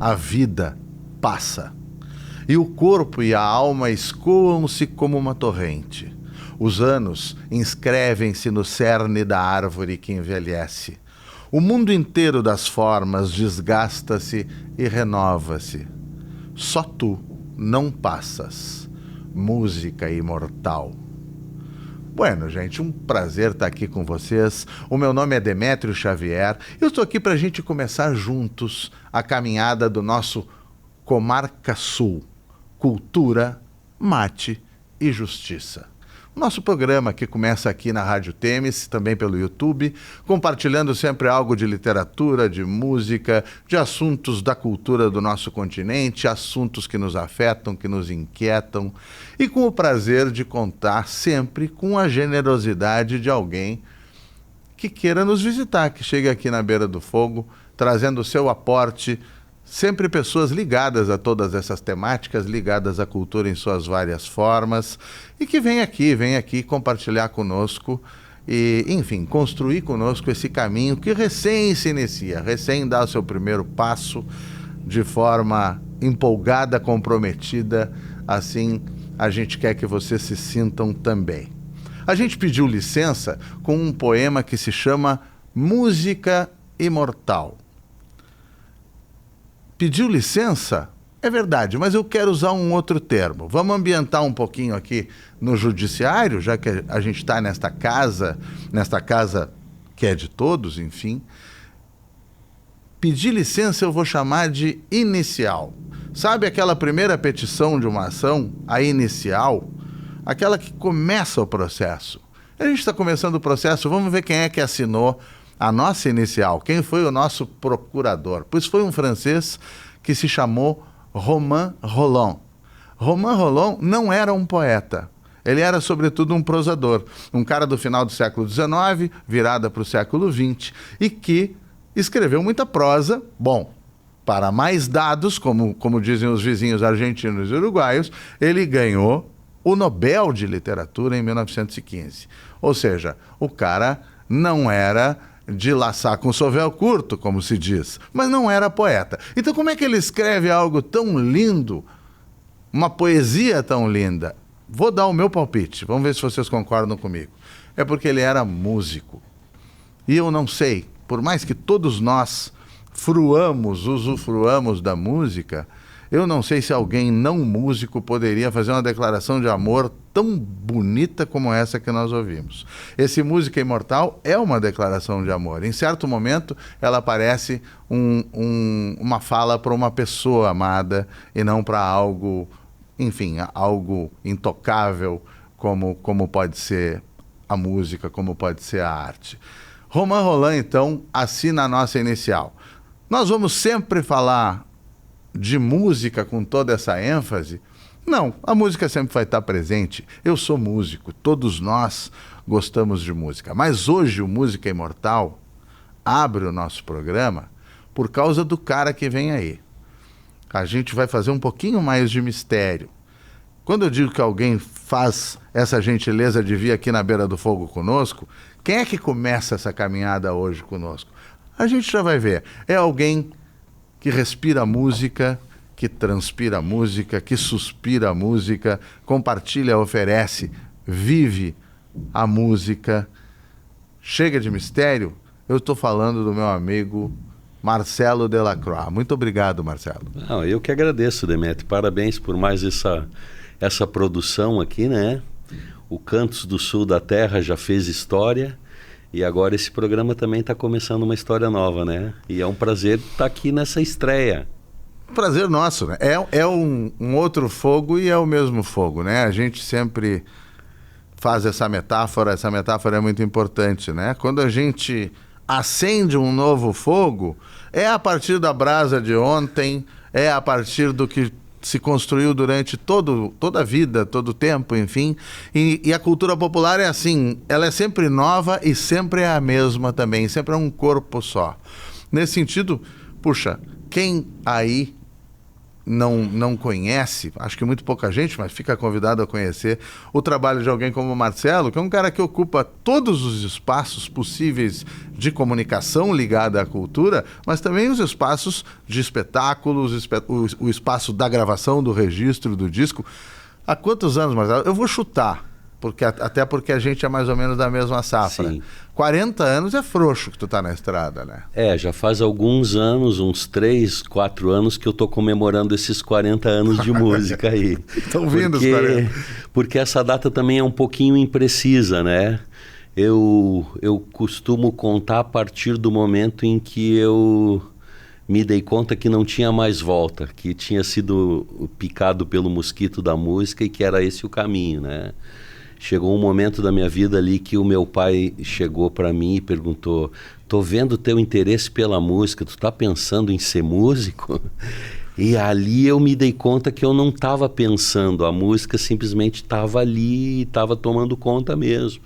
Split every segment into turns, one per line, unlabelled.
a vida passa. E o corpo e a alma escoam-se como uma torrente. Os anos inscrevem-se no cerne da árvore que envelhece. O mundo inteiro das formas desgasta-se e renova-se. Só tu não passas, música imortal. Bueno, gente, um prazer estar aqui com vocês. O meu nome é Demétrio Xavier. Eu estou aqui para a gente começar juntos a caminhada do nosso Comarca Sul. Cultura, mate e justiça. Nosso programa que começa aqui na Rádio Temes, também pelo YouTube, compartilhando sempre algo de literatura, de música, de assuntos da cultura do nosso continente, assuntos que nos afetam, que nos inquietam, e com o prazer de contar sempre com a generosidade de alguém que queira nos visitar, que chegue aqui na Beira do Fogo, trazendo o seu aporte. Sempre pessoas ligadas a todas essas temáticas, ligadas à cultura em suas várias formas, e que vem aqui compartilhar conosco e, enfim, construir conosco esse caminho que recém se inicia, recém dá o seu primeiro passo de forma empolgada, comprometida. Assim, a gente quer que vocês se sintam também. A gente pediu licença com um poema que se chama Música Imortal. Pediu licença? É verdade, mas eu quero usar um outro termo. Vamos ambientar um pouquinho aqui no judiciário, já que a gente está nesta casa que é de todos, enfim. Pedir licença eu vou chamar de inicial. Sabe aquela primeira petição de uma ação, a inicial? Aquela que começa o processo. A gente está começando o processo, vamos ver quem é que assinou a nossa inicial. Quem foi o nosso procurador? Pois foi um francês que se chamou Romain Rolland. Romain Rolland não era um poeta. Ele era, sobretudo, um prosador. Um cara do final do século XIX, virada para o século XX, e que escreveu muita prosa. Bom, para mais dados, como dizem os vizinhos argentinos e uruguaios, ele ganhou o Nobel de Literatura em 1915. Ou seja, o cara não era de laçar com sovel curto, como se diz, mas não era poeta. Então como é que ele escreve algo tão lindo, uma poesia tão linda? Vou dar o meu palpite, vamos ver se vocês concordam comigo. É porque ele era músico. E eu não sei, por mais que todos nós usufruamos da música, eu não sei se alguém não músico poderia fazer uma declaração de amor tão bonita como essa que nós ouvimos. Esse Música Imortal é uma declaração de amor. Em certo momento, ela parece uma fala para uma pessoa amada e não para algo, enfim, algo intocável como pode ser a música, como pode ser a arte. Romain Rolland, então, assina a nossa inicial. Nós vamos sempre falar de música com toda essa ênfase? Não, a música sempre vai estar presente. Eu sou músico, todos nós gostamos de música. Mas hoje o Música Imortal abre o nosso programa por causa do cara que vem aí. A gente vai fazer um pouquinho mais de mistério. Quando eu digo que alguém faz essa gentileza de vir aqui na Beira do Fogo conosco, quem é que começa essa caminhada hoje conosco? A gente já vai ver. É alguém que respira música, que transpira música, que suspira música, compartilha, oferece, vive a música. Chega de mistério, eu estou falando do meu amigo Marcelo Delacroix. Muito obrigado, Marcelo.
Não, eu que agradeço, Demétrio. Parabéns por mais essa produção aqui, né? O Cantos do Sul da Terra já fez história. E agora esse programa também está começando uma história nova, né? E é um prazer estar aqui nessa estreia.
Prazer nosso, né? É um outro fogo e é o mesmo fogo, né? A gente sempre faz essa metáfora é muito importante, né? Quando a gente acende um novo fogo, é a partir da brasa de ontem, é a partir do que se construiu durante toda a vida, todo o tempo, enfim. E a cultura popular é assim, ela é sempre nova e sempre é a mesma também, sempre é um corpo só. Nesse sentido, puxa, quem aí não conhece, acho que muito pouca gente, mas fica convidado a conhecer o trabalho de alguém como o Marcelo, que é um cara que ocupa todos os espaços possíveis de comunicação ligada à cultura, mas também os espaços de espetáculos, o espaço da gravação, do registro do disco. Há quantos anos, Marcelo? Eu vou chutar, até porque a gente é mais ou menos da mesma safra.
Sim.
40 anos é frouxo que tu tá na estrada, né?
Já faz alguns anos, uns 3, 4 anos que eu tô comemorando esses 40 anos de música aí.
Estão vindo os 40.
Porque essa data também é um pouquinho imprecisa, né? Eu costumo contar a partir do momento em que eu me dei conta que não tinha mais volta, que tinha sido picado pelo mosquito da música e que era esse o caminho, né? Chegou um momento da minha vida ali que o meu pai chegou para mim e perguntou: tô vendo teu interesse pela música, tu tá pensando em ser músico? E ali eu me dei conta que eu não estava pensando, a música simplesmente estava ali e estava tomando conta mesmo.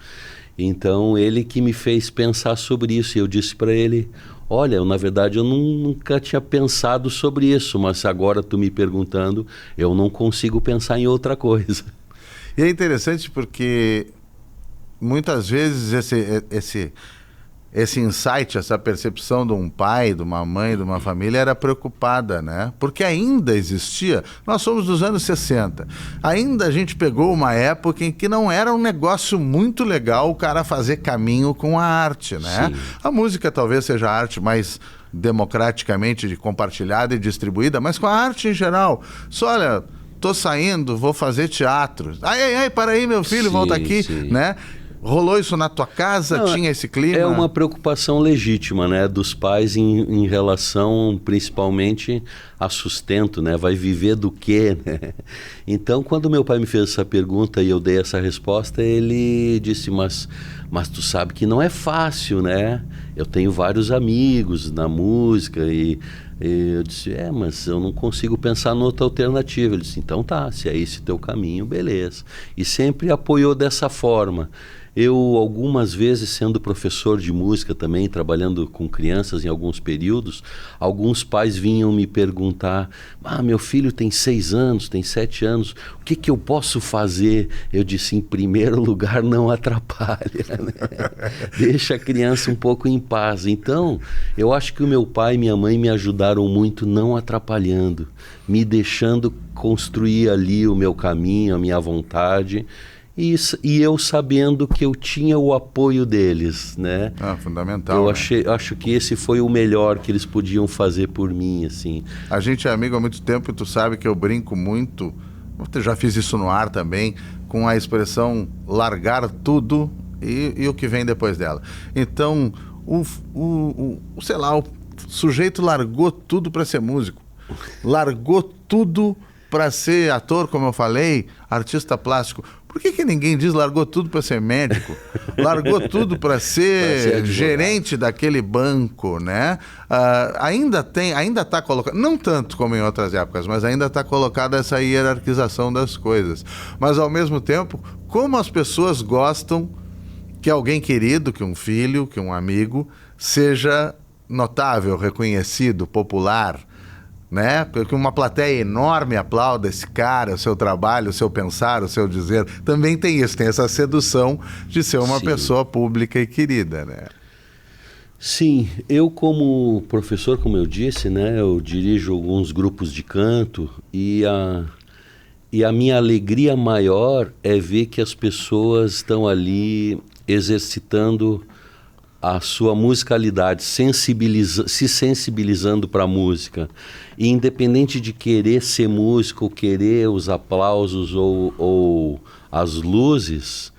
Então ele que me fez pensar sobre isso, e eu disse para ele: olha, na verdade eu nunca tinha pensado sobre isso, mas agora tu me perguntando, eu não consigo pensar em outra coisa.
E é interessante porque muitas vezes esse insight, essa percepção de um pai, de uma mãe, de uma família era preocupada, né? Porque ainda existia, nós somos dos anos 60, ainda a gente pegou uma época em que não era um negócio muito legal o cara fazer caminho com a arte, né?
Sim.
A música talvez seja a arte mais democraticamente compartilhada e distribuída, mas com a arte em geral. Só olha, tô saindo, vou fazer teatro. Ai, para aí, meu filho,
sim,
volta aqui,
sim.
né? Rolou isso na tua casa?
Não,
tinha esse clima?
É uma preocupação legítima, né, dos pais em relação principalmente a sustento, né? Vai viver do quê, né? Então, quando meu pai me fez essa pergunta e eu dei essa resposta, ele disse: mas tu sabe que não é fácil, né? Eu tenho vários amigos na música e eu disse: mas eu não consigo pensar noutra alternativa. Ele disse: então tá, se é esse teu caminho, beleza. E sempre apoiou dessa forma. Eu, algumas vezes, sendo professor de música também, trabalhando com crianças em alguns períodos, alguns pais vinham me perguntar: meu filho tem 6 anos, tem 7 anos, o que eu posso fazer? Eu disse: em primeiro lugar, não atrapalha, né? Deixa a criança um pouco em paz. Então, eu acho que o meu pai e minha mãe me ajudaram muito não atrapalhando, me deixando construir ali o meu caminho, a minha vontade. E eu sabendo que eu tinha o apoio deles, né?
Fundamental.
Eu
né?
acho que esse foi o melhor que eles podiam fazer por mim, assim.
A gente é amigo há muito tempo e tu sabe que eu brinco muito, eu já fiz isso no ar também, com a expressão largar tudo e o que vem depois dela. Então, sei lá, o sujeito largou tudo para ser músico, largou tudo para ser ator, como eu falei, artista plástico. Por que ninguém diz largou tudo para ser médico? Largou tudo para ser gerente daquele banco, né? Ainda está colocado, não tanto como em outras épocas, mas ainda está colocada essa hierarquização das coisas. Mas, ao mesmo tempo, como as pessoas gostam que alguém querido, que um filho, que um amigo, seja notável, reconhecido, popular, né? Que uma plateia enorme aplauda esse cara, o seu trabalho, o seu pensar, o seu dizer. Também tem isso, tem essa sedução de ser uma
Sim.
pessoa pública e querida, né?
Sim, eu como professor, como eu disse, né, eu dirijo alguns grupos de canto e a minha alegria maior é ver que as pessoas estão ali exercitando a sua musicalidade, se sensibilizando para a música. E independente de querer ser músico, ou querer os aplausos ou as luzes,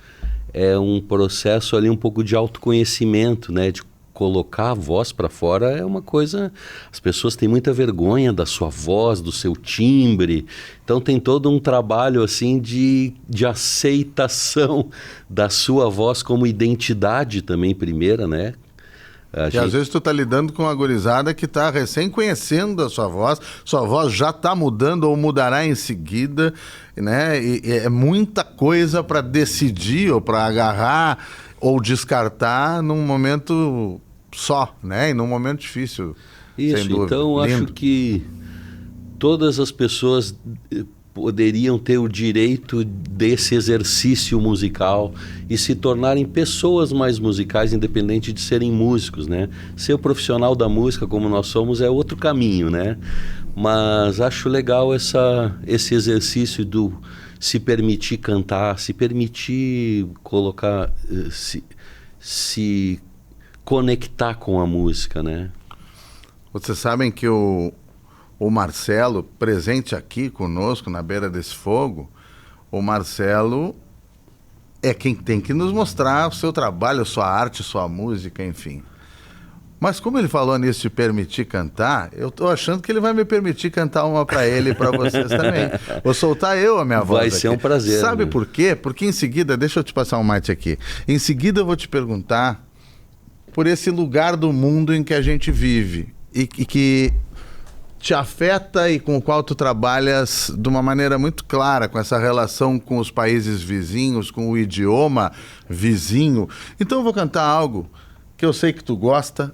é um processo ali um pouco de autoconhecimento, né? De colocar a voz para fora é uma coisa... As pessoas têm muita vergonha da sua voz, do seu timbre. Então tem todo um trabalho assim de aceitação da sua voz como identidade também, primeira, né?
Às vezes tu tá lidando com uma gurizada que tá recém conhecendo a sua voz já tá mudando ou mudará em seguida, né? E é muita coisa para decidir ou para agarrar ou descartar num momento só, né? E num momento difícil,
Isso,
sem dúvida.
então
Lindo.
acho que todas as pessoas poderiam ter o direito desse exercício musical e se tornarem pessoas mais musicais, independente de serem músicos, né? Ser o profissional da música, como nós somos, é outro caminho, né? Mas acho legal esse exercício do se permitir cantar, se permitir colocar, se conectar com a música, né?
Vocês sabem que o Marcelo, presente aqui conosco, na beira desse fogo, o Marcelo é quem tem que nos mostrar o seu trabalho, a sua arte, sua música, enfim. Mas como ele falou nisso de permitir cantar, eu tô achando que ele vai me permitir cantar uma para ele e para vocês também. Vou soltar eu a minha voz
Vai
aqui.
ser um prazer.
Sabe,
né?
por quê? Porque em seguida, deixa eu te passar um mate aqui. Em seguida eu vou te perguntar por esse lugar do mundo em que a gente vive e que te afeta e com o qual tu trabalhas de uma maneira muito clara, com essa relação com os países vizinhos, com o idioma vizinho. Então eu vou cantar algo que eu sei que tu gosta,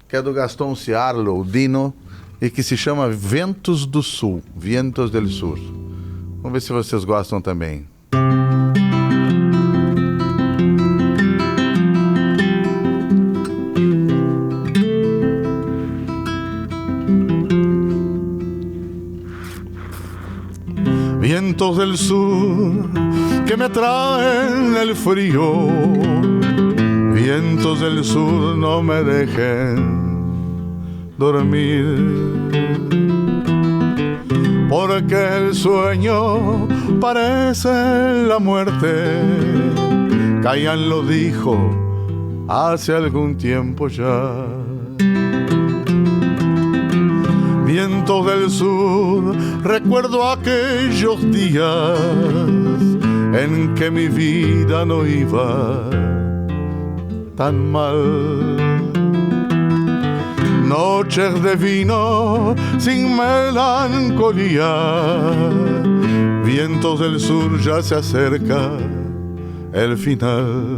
que é do Gastón Ciarlo, o Dino, e que se chama Ventos do Sul, Vientos del Sur. Vamos ver se vocês gostam também. Vientos del sur que me traen el frío, vientos del sur no me dejen dormir, porque el sueño parece la muerte. Chayanne lo dijo hace algún tiempo ya. Vientos del sur, recuerdo aquellos días en que mi vida no iba tan mal. Noches de vino sin melancolía, vientos del sur, ya se acerca el final.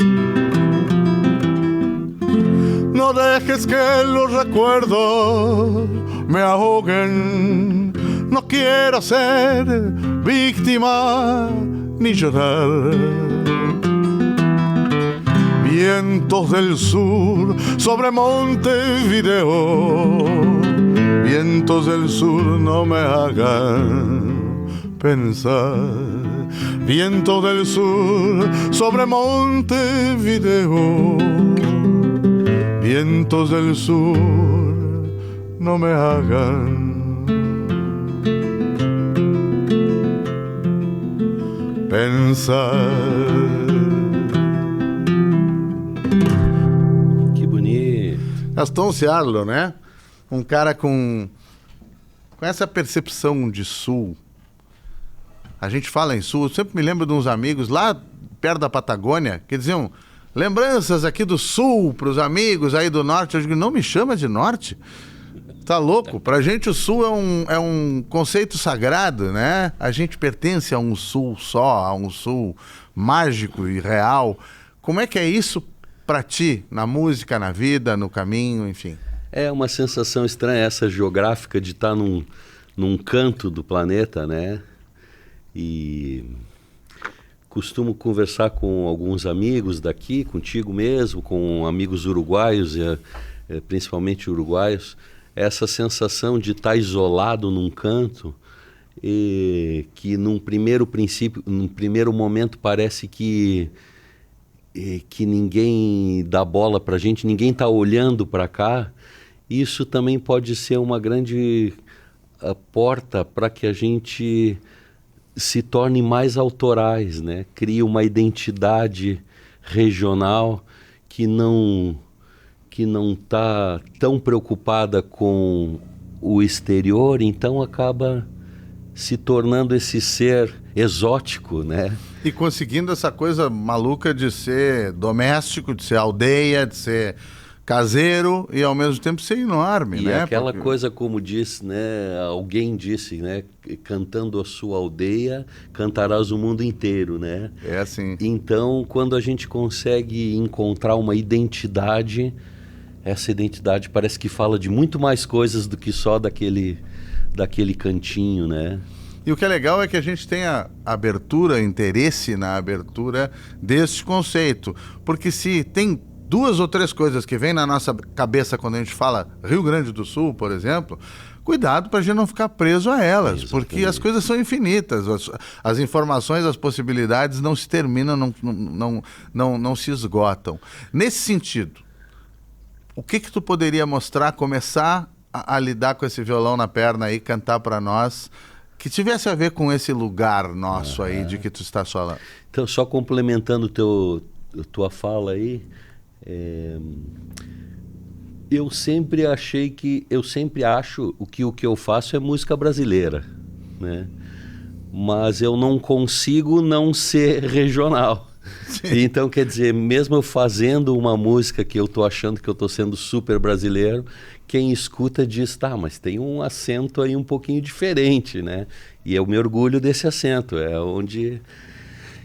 No dejes que los recuerdos me ahoguen, no quiero ser víctima ni llorar. Vientos del sur sobre Montevideo, vientos del sur no me hagan pensar. Vientos del sur sobre Montevideo, vientos del sur no me hagan pensar.
Que bonito.
Gastón Ciarlo, né? Um cara com essa percepção de sul. A gente fala em sul, eu sempre me lembro de uns amigos lá perto da Patagônia que diziam lembranças aqui do sul para os amigos aí do norte. Eu digo, não me chama de norte. Tá louco? Pra gente o sul é um conceito sagrado, né? A gente pertence a um sul só, a um sul mágico e real. Como é que é isso pra ti, na música, na vida, no caminho, enfim?
É uma sensação estranha essa geográfica de estar num canto do planeta, né? E costumo conversar com alguns amigos daqui, contigo mesmo, com amigos uruguaios, principalmente uruguaios, essa sensação de estar isolado num canto e que num primeiro momento parece que ninguém dá bola pra gente, ninguém está olhando para cá. Isso também pode ser uma grande porta para que a gente se torne mais autorais, né? Cria uma identidade regional que não está tão preocupada com o exterior, então acaba se tornando esse ser exótico, né?
E conseguindo essa coisa maluca de ser doméstico, de ser aldeia, de ser caseiro e ao mesmo tempo ser enorme,
e
né?
Aquela coisa, como disse, né? Alguém disse, né? Cantando a sua aldeia, cantarás o mundo inteiro, né?
É assim.
Então, quando a gente consegue encontrar uma identidade, essa identidade parece que fala de muito mais coisas do que só daquele cantinho, né?
E o que é legal é que a gente tenha abertura, interesse na abertura deste conceito. Porque se tem 2 ou 3 coisas que vêm na nossa cabeça quando a gente fala Rio Grande do Sul, por exemplo, cuidado para a gente não ficar preso a elas. Exatamente. Porque as coisas são infinitas. As informações, as possibilidades não se terminam, não se esgotam. Nesse sentido, o que tu poderia mostrar, começar a lidar com esse violão na perna aí, cantar para nós, que tivesse a ver com esse lugar nosso aí de que tu estás falando?
Então, só complementando tua fala aí, eu sempre acho que o que eu faço é música brasileira, né? Mas eu não consigo não ser regional. Sim. Então, quer dizer, mesmo eu fazendo uma música que eu tô achando que eu tô sendo super brasileiro, quem escuta diz, tá, mas tem um acento aí um pouquinho diferente, né? E eu me orgulho desse acento, é onde...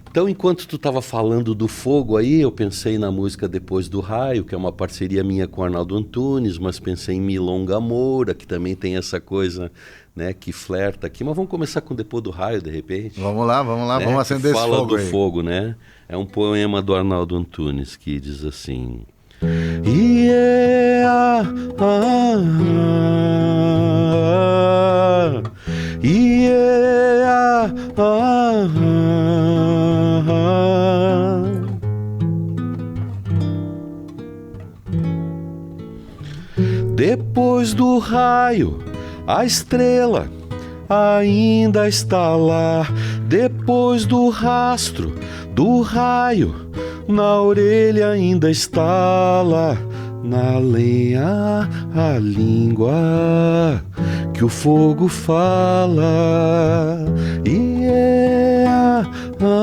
Então, enquanto tu estava falando do fogo aí, eu pensei na música Depois do Raio, que é uma parceria minha com o Arnaldo Antunes, mas pensei em Milonga Moura, que também tem essa coisa, né, que flerta aqui. Mas vamos começar com Depois do Raio, de repente.
Vamos lá, né? Vamos acender esse fogo
aí. Fala do
aí.
Fogo, né? É um poema do Arnaldo Antunes que diz assim... Yeah, yeah, Depois do raio, a estrela ainda está lá. Depois do rastro do raio, na orelha ainda está lá. Na lenha a língua que o fogo fala. Yeah, yeah,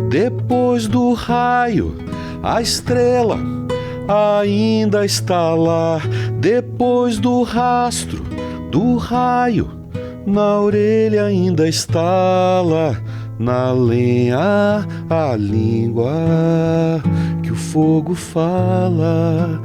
Depois do raio, a estrela ainda está lá. Depois do rastro do raio, na orelha ainda está lá. Na lenha a língua que o fogo fala.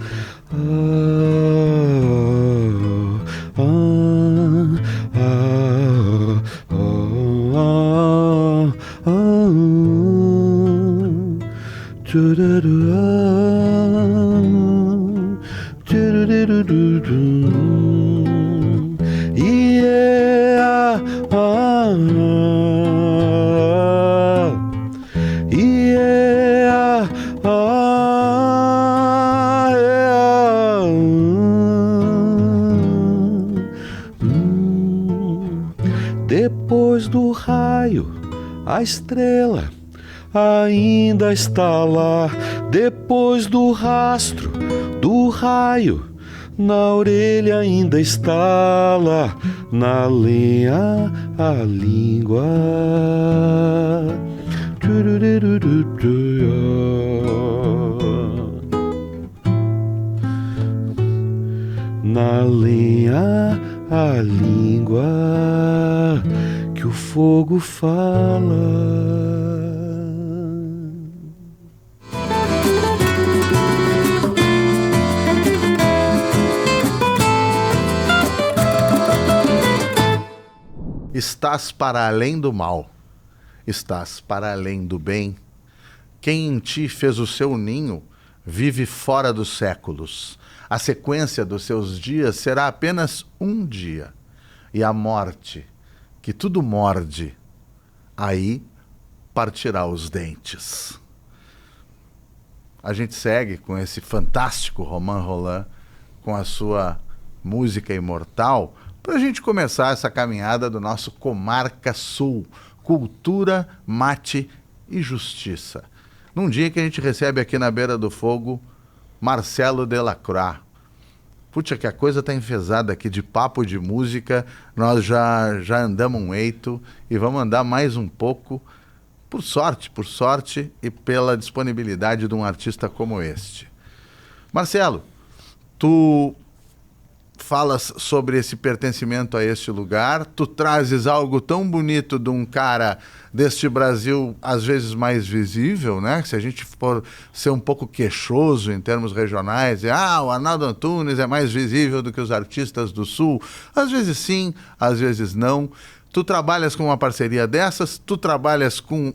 Depois do raio, a estrela ainda está lá. Depois do rastro do raio, na orelha ainda está lá. Na lenha a língua. Na lenha a língua que o fogo fala.
Estás para além do mal, estás para além do bem. Quem em ti fez o seu ninho vive fora dos séculos. A sequência dos seus dias será apenas um dia. E a morte, que tudo morde, aí partirá os dentes. A gente segue com esse fantástico Romain Rolland, com a sua música imortal, para a gente começar essa caminhada do nosso Comarca Sul, cultura, mate e justiça. Num dia que a gente recebe aqui na Beira do Fogo Marcelo Delacroix. Puxa, que a coisa tá enfesada aqui de papo de música, nós já andamos um eito e vamos andar mais um pouco, por sorte e pela disponibilidade de um artista como este. Marcelo, tu falas sobre esse pertencimento a este lugar, tu trazes algo tão bonito de um cara deste Brasil, às vezes mais visível, né? Se a gente for ser um pouco queixoso em termos regionais, o Arnaldo Antunes é mais visível do que os artistas do Sul. Às vezes sim, às vezes não. Tu trabalhas com uma parceria dessas, tu trabalhas com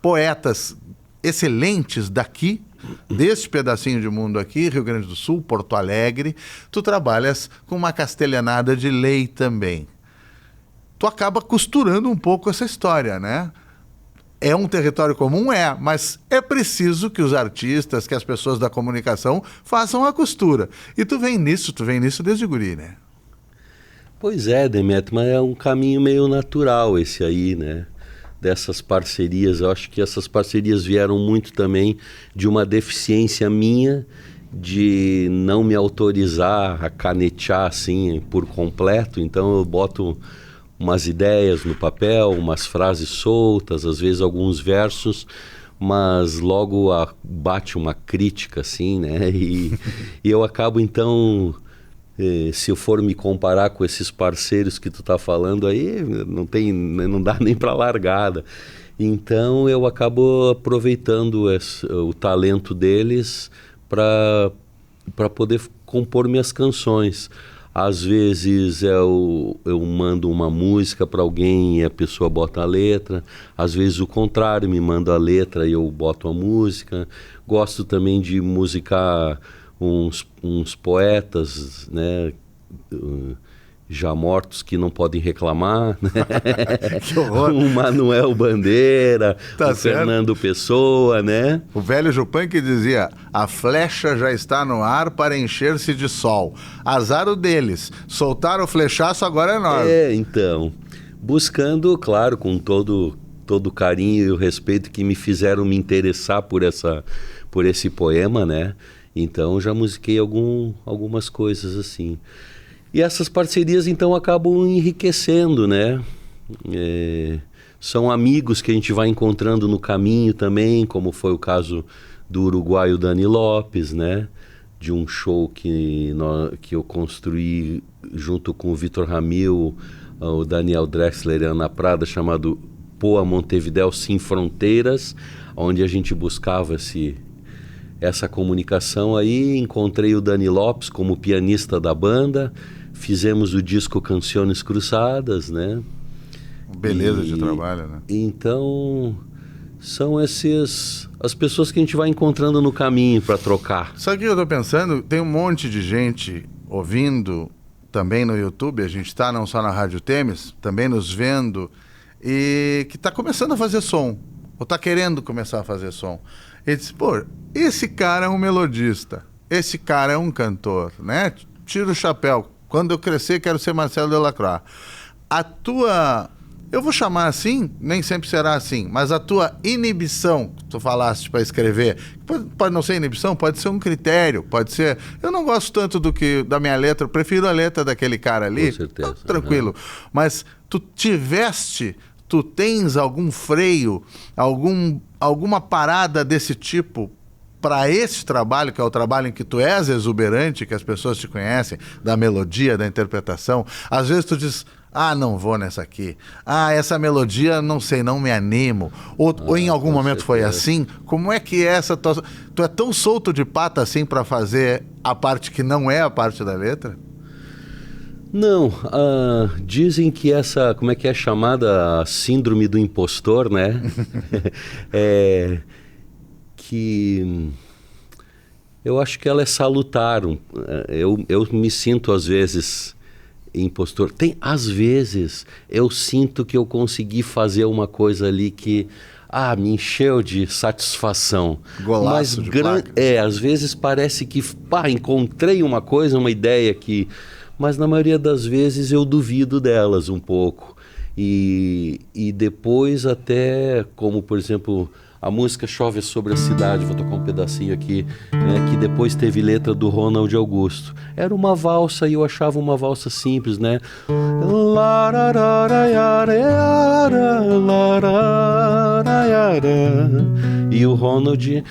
poetas excelentes daqui, deste pedacinho de mundo aqui, Rio Grande do Sul, Porto Alegre, tu trabalhas com uma castelhanada de lei também. Tu acaba costurando um pouco essa história, né? É um território comum? Mas é preciso que os artistas, que as pessoas da comunicação façam a costura. E tu vem nisso desde guri, né?
Pois é, Demetrio, mas é um caminho meio natural esse aí, né? Dessas parcerias. Eu acho que essas parcerias vieram muito também de uma deficiência minha de não me autorizar a canetear assim por completo. Então eu boto umas ideias no papel, umas frases soltas, às vezes alguns versos, mas logo bate uma crítica assim, né? E eu acabo então... se eu for me comparar com esses parceiros que tu tá falando aí, não dá nem para largada. Então eu acabo aproveitando o talento deles para poder compor minhas canções. Às vezes eu mando uma música para alguém e a pessoa bota a letra. Às vezes o contrário, me manda a letra e eu boto a música. Gosto também de musicar uns poetas, né, já mortos que não podem reclamar, né?
Que horror.
O Manuel Bandeira,
Tá
o
certo.
Fernando Pessoa, né?
O velho Jupan que dizia: a flecha já está no ar para encher-se de sol. Azar o deles. Soltaram o flechaço, agora é nós.
Então, buscando, claro, com todo o carinho e o respeito que me fizeram me interessar por esse poema, né? Então já musiquei algumas coisas assim. E essas parcerias então acabam enriquecendo, né? São amigos que a gente vai encontrando no caminho também, como foi o caso do uruguaio Dani Lopes, né? De um show que eu construí junto com o Vitor Ramil, o Daniel Drexler e a Ana Prada, chamado Poa Montevidéu Sem Fronteiras, onde a gente buscava essa comunicação aí. Encontrei o Dani Lopes como pianista da banda, fizemos o disco Canções Cruzadas, né?
Beleza de trabalho, né?
Então, são as pessoas que a gente vai encontrando no caminho para trocar.
Sabe o que eu tô pensando? Tem um monte de gente ouvindo também no YouTube, a gente está não só na Rádio Temes, também nos vendo, e que está começando a fazer som, ou está querendo começar a fazer som. Ele diz, esse cara é um melodista, esse cara é um cantor, né? Tira o chapéu. Quando eu crescer, quero ser Marcelo Delacroix. A tua... Eu vou chamar assim, nem sempre será assim, mas a tua inibição, que tu falaste para escrever, pode não ser inibição, pode ser um critério, pode ser... Eu não gosto tanto da minha letra, eu prefiro a letra daquele cara ali.
Com certeza.
Tranquilo. Mas tu tens algum freio, alguma parada desse tipo para esse trabalho, que é o trabalho em que tu és exuberante, que as pessoas te conhecem, da melodia, da interpretação. Às vezes tu diz, não vou nessa aqui. Essa melodia, não sei, não me animo. Ou em algum momento foi assim. Como é que é essa tua... Tu é tão solto de pata assim para fazer a parte que não é a parte da letra?
Não, dizem que como é que é chamada síndrome do impostor, né? Que eu acho que ela é salutar. Eu me sinto às vezes impostor. Às vezes eu sinto que eu consegui fazer uma coisa ali que me encheu de satisfação.
Golaço de placa.
Às vezes parece que encontrei uma coisa, uma ideia que... Mas na maioria das vezes eu duvido delas um pouco. E depois até, como por exemplo, a música Chove Sobre a Cidade, vou tocar um pedacinho aqui, né, que depois teve letra do Ronald Augusto. Era uma valsa e eu achava uma valsa simples, né? E o Ronald...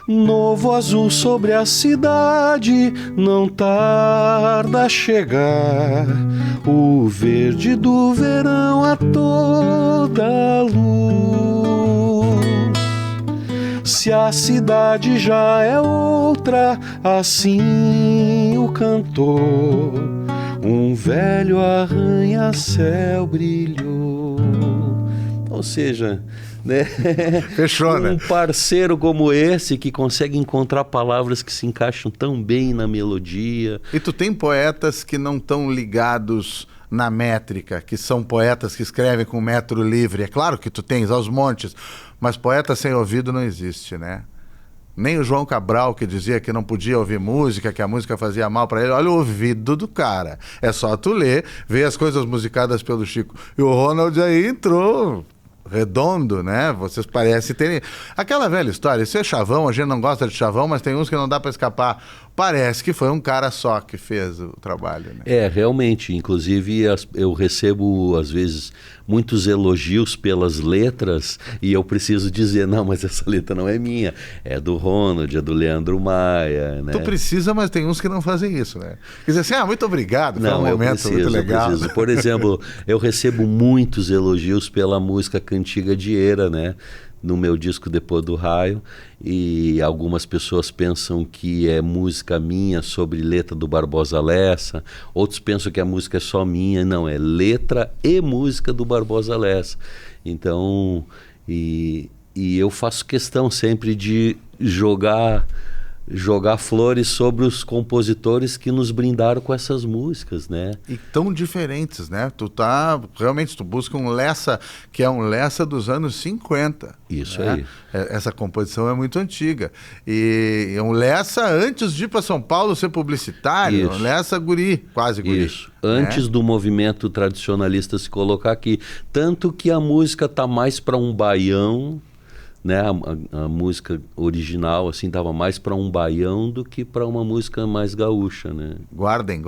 Novo azul sobre a cidade, não tarda a chegar. O verde do verão a toda luz. Se a cidade já é outra, assim o cantor, um velho arranha-céu brilhou. Ou seja, né?
Fechou, né?
Um parceiro como esse que consegue encontrar palavras que se encaixam tão bem na melodia.
E tu tem poetas que não estão ligados na métrica, que são poetas que escrevem com metro livre. É claro que tu tens aos montes, mas poeta sem ouvido não existe, né? Nem o João Cabral, que dizia que não podia ouvir música, que a música fazia mal para ele. Olha o ouvido do cara. É só tu ler, ver as coisas musicadas pelo Chico. E o Ronald aí entrou redondo, né? Vocês parecem terem... Aquela velha história, isso é chavão, a gente não gosta de chavão, mas tem uns que não dá para escapar. Parece que foi um cara só que fez o trabalho, né?
É, realmente. Inclusive, eu recebo, às vezes, muitos elogios pelas letras e eu preciso dizer, não, mas essa letra não é minha. É do Ronald, é do Leandro Maia, né?
Tu precisa, mas tem uns que não fazem isso, né? Quer dizer assim, muito obrigado, foi
não,
um momento muito legal.
Eu preciso. Por exemplo, eu recebo muitos elogios pela música Cantiga de Eira, né? No meu disco Depois do Raio, e algumas pessoas pensam que é música minha sobre letra do Barbosa Lessa, outros pensam que a música é só minha. Não, é letra e música do Barbosa Lessa. Então, e eu faço questão sempre de jogar flores sobre os compositores que nos brindaram com essas músicas, né?
E tão diferentes, né? Realmente, tu busca um Lessa, que é um Lessa dos anos 50.
Isso,
né?
aí.
Essa composição é muito antiga. E é um Lessa antes de ir para São Paulo ser publicitário.
Isso.
Um Lessa guri, quase guri.
Isso. Antes do movimento tradicionalista se colocar aqui. Tanto que a música tá mais para um baião, né? A música original assim dava mais para um baião do que para uma música mais gaúcha, né?
Guardem,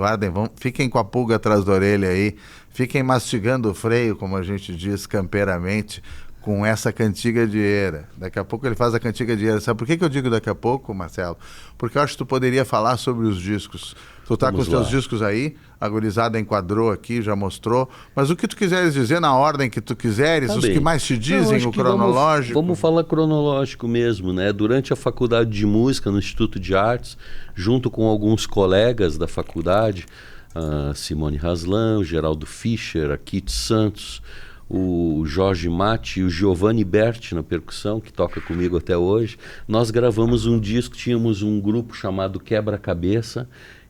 fiquem com a pulga atrás da orelha aí, fiquem mastigando o freio, como a gente diz campeiramente, com essa Cantiga de Eira. Daqui a pouco ele faz a Cantiga de Eira. Sabe por que eu digo daqui a pouco, Marcelo? Porque eu acho que tu poderia falar sobre os discos. Tu tá com os teus discos aí, a gurizada enquadrou aqui, já mostrou, mas o que tu quiseres dizer na ordem que tu quiseres, os que mais te dizem, o cronológico.
Vamos falar cronológico mesmo, né? Durante a faculdade de música no Instituto de Artes, junto com alguns colegas da faculdade, a Simone Haslan, o Geraldo Fischer, a Kitty Santos, o Jorge Matti e o Giovanni Berti na percussão, que toca comigo até hoje, nós gravamos um disco, tínhamos um grupo chamado Quebra-Cabeça,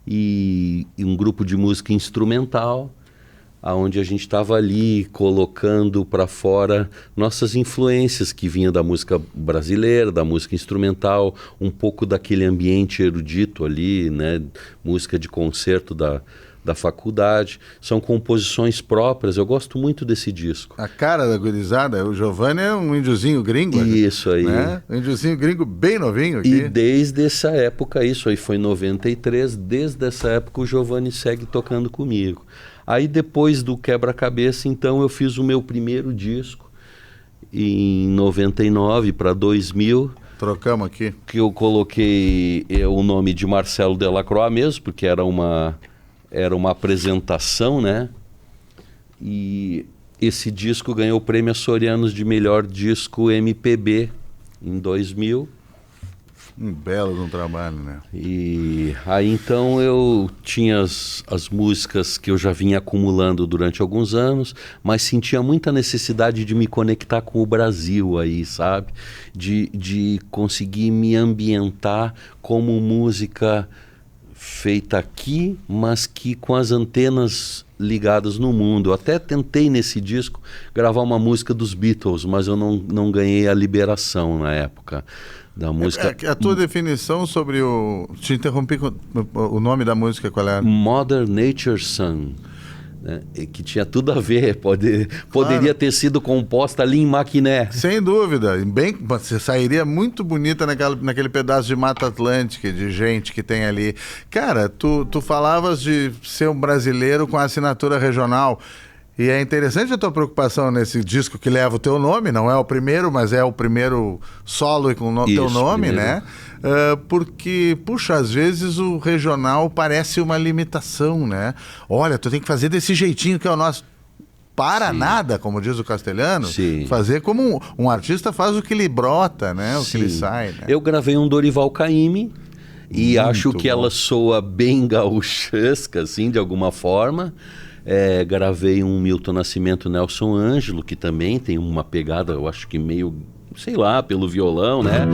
e um grupo de música instrumental, onde a gente estava ali colocando para fora nossas influências que vinham da música brasileira, da música instrumental, um pouco daquele ambiente erudito ali, né? Música de concerto da faculdade. São composições próprias, eu gosto muito desse disco.
A cara da gurizada, o Giovanni é um índiozinho gringo.
Isso aí.
Né? Um índiozinho gringo bem novinho aqui.
E desde essa época, isso aí foi em 93, desde essa época o Giovanni segue tocando comigo. Aí depois do Quebra-Cabeça, então eu fiz o meu primeiro disco, em 99 para 2000.
Trocamos aqui.
Que eu coloquei o nome de Marcelo Delacroix mesmo, porque era uma apresentação, né? E esse disco ganhou o prêmio Açorianos de melhor disco MPB em 2000.
Um belo de um trabalho, né?
E aí então eu tinha as músicas que eu já vinha acumulando durante alguns anos, mas sentia muita necessidade de me conectar com o Brasil aí, sabe? De conseguir me ambientar como música feita aqui, mas que com as antenas ligadas no mundo. Eu até tentei nesse disco gravar uma música dos Beatles, mas eu não ganhei a liberação na época da música.
A tua definição sobre o... Te interrompi com o nome da música, qual era? Mother
Nature Song. Né? Que tinha tudo a ver, poderia ter sido composta ali em Maquiné.
Sem dúvida, você sairia muito bonita naquele pedaço de Mata Atlântica, de gente que tem ali. Cara, tu falavas de ser um brasileiro com assinatura regional. E é interessante a tua preocupação nesse disco que leva o teu nome, não é o primeiro, mas é o primeiro solo e com o teu nome, primeiro, né? Porque, puxa, às vezes o regional parece uma limitação, né? Olha, tu tem que fazer desse jeitinho que é o nosso. Para Sim. nada, como diz o castelhano, Sim. fazer como um artista faz o que lhe brota, né? O Sim. que lhe sai. Né?
Eu gravei um Dorival Caymmi e acho que ela soa bem gauchesca, assim, de alguma forma. Gravei um Milton Nascimento, Nelson Ângelo, que também tem uma pegada, eu acho que meio, sei lá, pelo violão, né?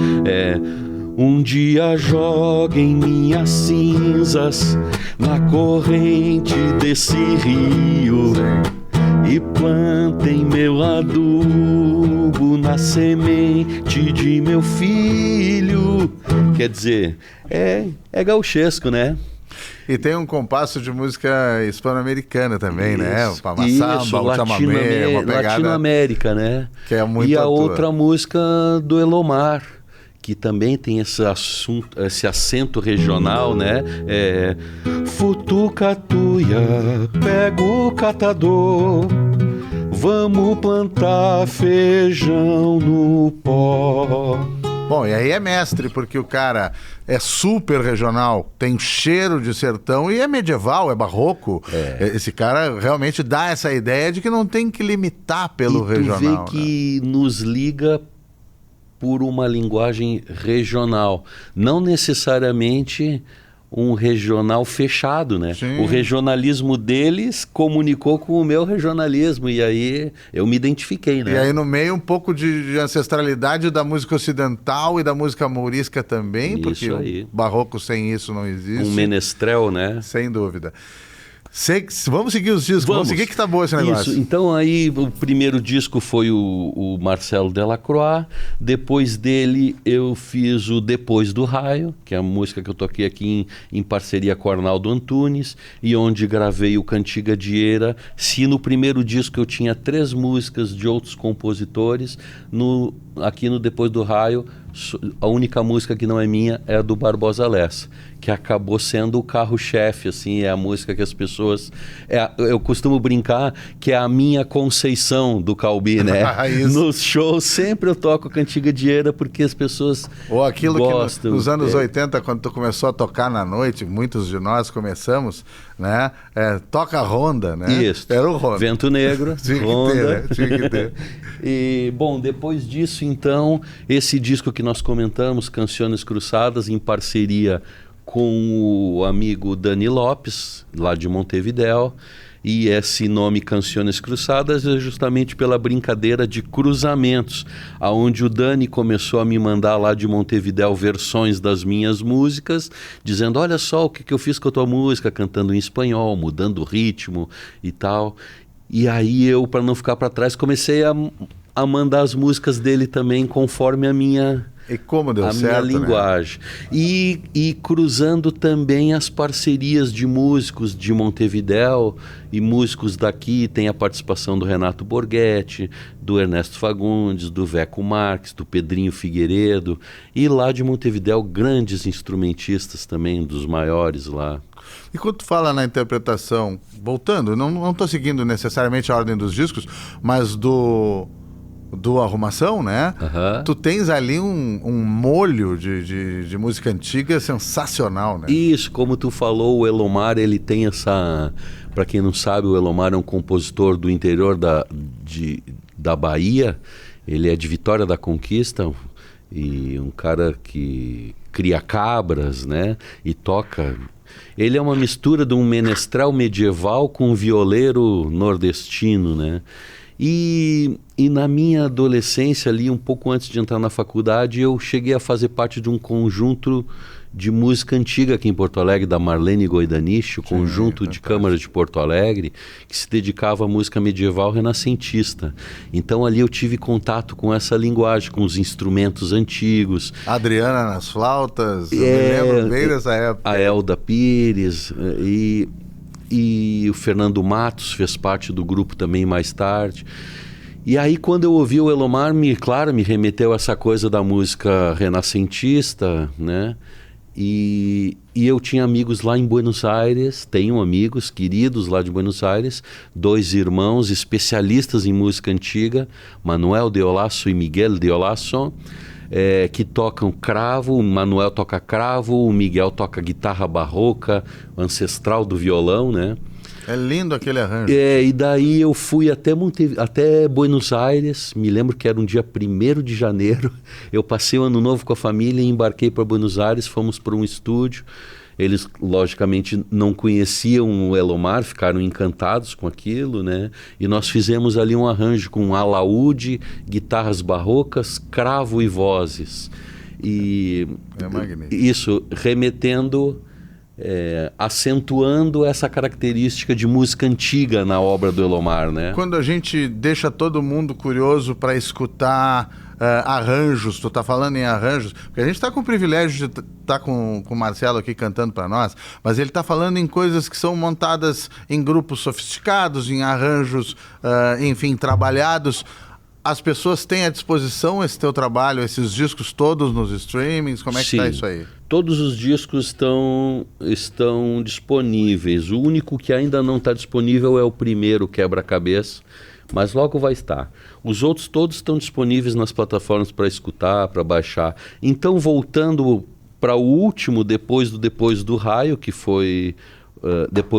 Um dia joguem minhas cinzas na corrente desse rio e plantem meu adubo na semente de meu filho. Quer dizer, é gauchesco, né?
E tem um compasso de música hispano-americana também, né? O Pamassamba, o chamamé, uma pegada...
Latino-América, né?
Que é muito
E a outra música do Elomar, que também tem esse acento regional, né? Futucatuia, pega o catador, vamos plantar feijão no pó.
Bom, e aí é mestre, porque o cara é super regional, tem cheiro de sertão e é medieval, é barroco. Esse cara realmente dá essa ideia de que não tem que limitar pelo regional.
Tu vê que nos liga por uma linguagem regional, não necessariamente um regional fechado, né? Sim. O regionalismo deles comunicou com o meu regionalismo e aí eu me identifiquei, né?
E aí no meio um pouco de ancestralidade da música ocidental e da música mourisca também, isso porque aí. O barroco sem isso não existe.
Um menestrel, né?
Sem dúvida. Vamos seguir os discos, vamos seguir que tá bom esse negócio.
Isso, então aí o primeiro disco foi o Marcelo Delacroix, depois dele eu fiz o Depois do Raio, que é a música que eu toquei aqui em parceria com o Arnaldo Antunes, e onde gravei o Cantiga de Eira. Se no primeiro disco eu tinha 3 músicas de outros compositores, aqui no Depois do Raio, a única música que não é minha é a do Barbosa Lessa, que acabou sendo o carro-chefe, assim, é a música que as pessoas... eu costumo brincar que é a minha Conceição do Calbi, né? Nos shows sempre eu toco Cantiga de Eira porque as pessoas
Ou aquilo
gostam.
Que nos anos 80, quando tu começou a tocar na noite, muitos de nós começamos, né? Toca Ronda, né?
Isso.
Era o Ronda.
Vento Negro,
Tinha
Ronda.
Que ter, né? Tinha que ter.
E, bom, depois disso, então, esse disco que nós comentamos, Canções Cruzadas, em parceria com o amigo Dani Lopes, lá de Montevidéu, e esse nome Canções Cruzadas é justamente pela brincadeira de cruzamentos, aonde o Dani começou a me mandar lá de Montevidéu versões das minhas músicas, dizendo, olha só o que eu fiz com a tua música, cantando em espanhol, mudando o ritmo e tal. E aí eu, para não ficar para trás, comecei a mandar as músicas dele também conforme a minha...
E como deu certo,
minha linguagem. Né? E cruzando também as parcerias de músicos de Montevidéu e músicos daqui. Tem a participação do Renato Borghetti, do Ernesto Fagundes, do Veco Marques, do Pedrinho Figueiredo. E lá de Montevidéu, grandes instrumentistas também, dos maiores lá.
E quando tu fala na interpretação, voltando, não estou seguindo necessariamente a ordem dos discos, mas do Arrumação, né? Tu tens ali um molho de música antiga sensacional, né?
Isso, como tu falou, o Elomar, ele tem essa... Para quem não sabe, o Elomar é um compositor do interior da Bahia. Ele é de Vitória da Conquista e um cara que cria cabras, né? E toca... Ele é uma mistura de um menestrel medieval com um violeiro nordestino, né? E na minha adolescência, ali um pouco antes de entrar na faculdade, eu cheguei a fazer parte de um conjunto de música antiga aqui em Porto Alegre, da Marlene Goidanich, o conjunto de câmara de Porto Alegre, que se dedicava à música medieval renascentista. Então ali eu tive contato com essa linguagem, com os instrumentos antigos.
Adriana nas flautas, eu me lembro bem dessa época.
A Elda Pires e o Fernando Matos fez parte do grupo também mais tarde. E aí quando eu ouvi o Elomar, me remeteu a essa coisa da música renascentista, né? E E eu tinha amigos lá em Buenos Aires, tenho amigos queridos lá de Buenos Aires, 2 irmãos especialistas em música antiga, Manuel de Olasso e Miguel de Olasso, que tocam cravo. O Manuel toca cravo, o Miguel toca guitarra barroca, ancestral do violão, né?
É lindo aquele arranjo.
E daí eu fui até Buenos Aires, me lembro que era um dia 1º de janeiro, eu passei o ano novo com a família e embarquei para Buenos Aires, fomos para um estúdio. Eles, logicamente, não conheciam o Elomar, ficaram encantados com aquilo, né? E nós fizemos ali um arranjo com alaúde, guitarras barrocas, cravo e vozes. E
é magnífico.
Isso remetendo... acentuando essa característica de música antiga na obra do Elomar, né?
Quando a gente deixa todo mundo curioso para escutar arranjos, tu tá falando em arranjos, porque a gente está com o privilégio de estar com o Marcelo aqui cantando para nós, mas ele está falando em coisas que são montadas em grupos sofisticados, em arranjos, enfim, trabalhados. As pessoas têm à disposição esse teu trabalho, esses discos todos nos streamings? Como é que está isso aí?
Todos os discos estão disponíveis. O único que ainda não está disponível é o primeiro, Quebra-Cabeça, mas logo vai estar. Os outros todos estão disponíveis nas plataformas para escutar, para baixar. Então, voltando para o último, Depois do Raio, que foi...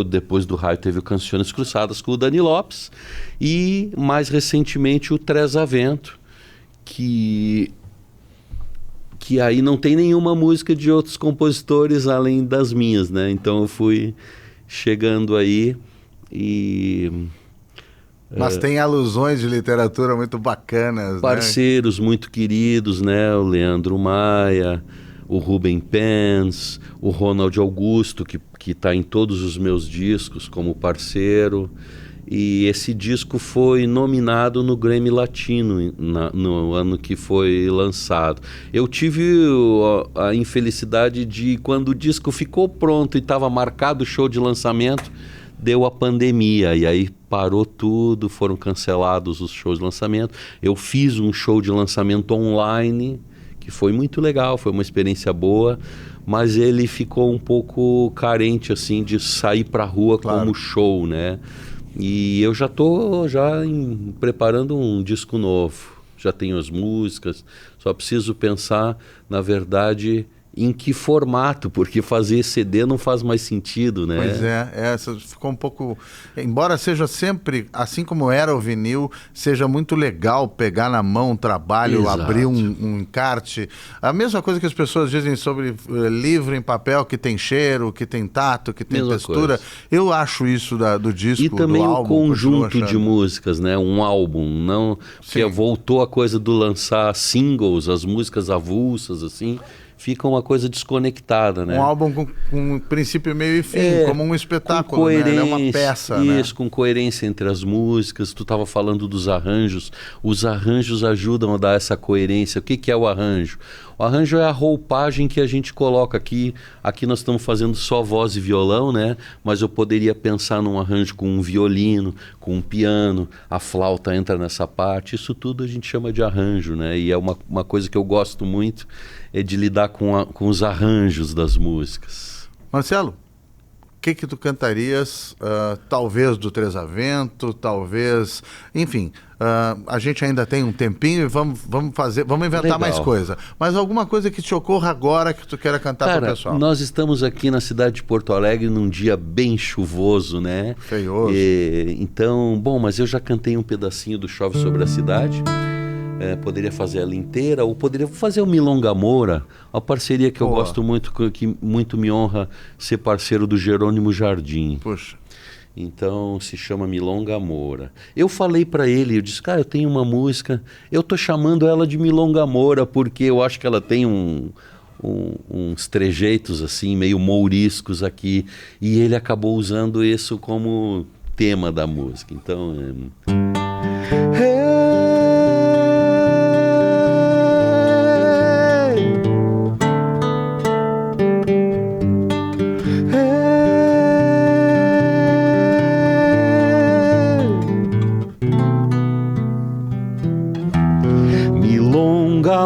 Depois do Raio teve o Canções Cruzadas com o Dani Lopes, e mais recentemente o Tresavento, que aí não tem nenhuma música de outros compositores além das minhas, né? Então eu fui chegando aí e...
Mas tem alusões de literatura muito bacanas,
parceiros, né? Muito queridos, né? O Leandro Maia, o Rubem Pence, o Ronald Augusto, que está em todos os meus discos como parceiro. E esse disco foi nominado no Grammy Latino no ano que foi lançado. Eu tive a infelicidade de, quando o disco ficou pronto e estava marcado o show de lançamento, deu a pandemia, e aí parou tudo, foram cancelados os shows de lançamento. Eu fiz um show de lançamento online, que foi muito legal, foi uma experiência boa, mas ele ficou um pouco carente assim de sair para a rua, claro, como show, né? E eu já estou preparando um disco novo, já tenho as músicas, só preciso pensar, na verdade, em que formato, porque fazer CD não faz mais sentido, né?
Pois essa ficou um pouco... Embora seja sempre, assim como era o vinil, seja muito legal pegar na mão um trabalho, exato, abrir um encarte. A mesma coisa que as pessoas dizem sobre livro em papel, que tem cheiro, que tem tato, que tem mesma textura. Coisa. Eu acho isso do disco,
e também
do
um
álbum,
conjunto de músicas, né? Um álbum, não... Porque voltou a coisa do lançar singles, as músicas avulsas, assim... Fica uma coisa desconectada, né?
Um álbum com princípio, meio e fim, como um espetáculo,
né?
É uma peça,
isso, né? Com coerência entre as músicas. Tu estava falando dos arranjos. Os arranjos ajudam a dar essa coerência. O que é o arranjo? O arranjo é a roupagem que a gente coloca aqui. Aqui nós estamos fazendo só voz e violão, né? Mas eu poderia pensar num arranjo com um violino, com um piano, a flauta entra nessa parte. Isso tudo a gente chama de arranjo, né? E é uma coisa que eu gosto muito, é de lidar com os arranjos das músicas.
Marcelo, o que tu cantarias, talvez do Tresavento, talvez... Enfim, a gente ainda tem um tempinho e vamos inventar legal, mais coisa. Mas alguma coisa que te ocorra agora que tu queira cantar para o pessoal?
Nós estamos aqui na cidade de Porto Alegre num dia bem chuvoso, né?
Feioso.
Então, mas eu já cantei um pedacinho do Chove Sobre a Cidade. Poderia fazer ela inteira, ou poderia fazer o Milonga Moura, uma parceria que eu gosto muito, que muito me honra ser parceiro do Jerônimo Jardim.
Puxa.
Então se chama Milonga Moura. Eu falei para ele, eu disse, eu tenho uma música, eu tô chamando ela de Milonga Moura porque eu acho que ela tem uns trejeitos assim, meio mouriscos aqui, e ele acabou usando isso como tema da música. Então...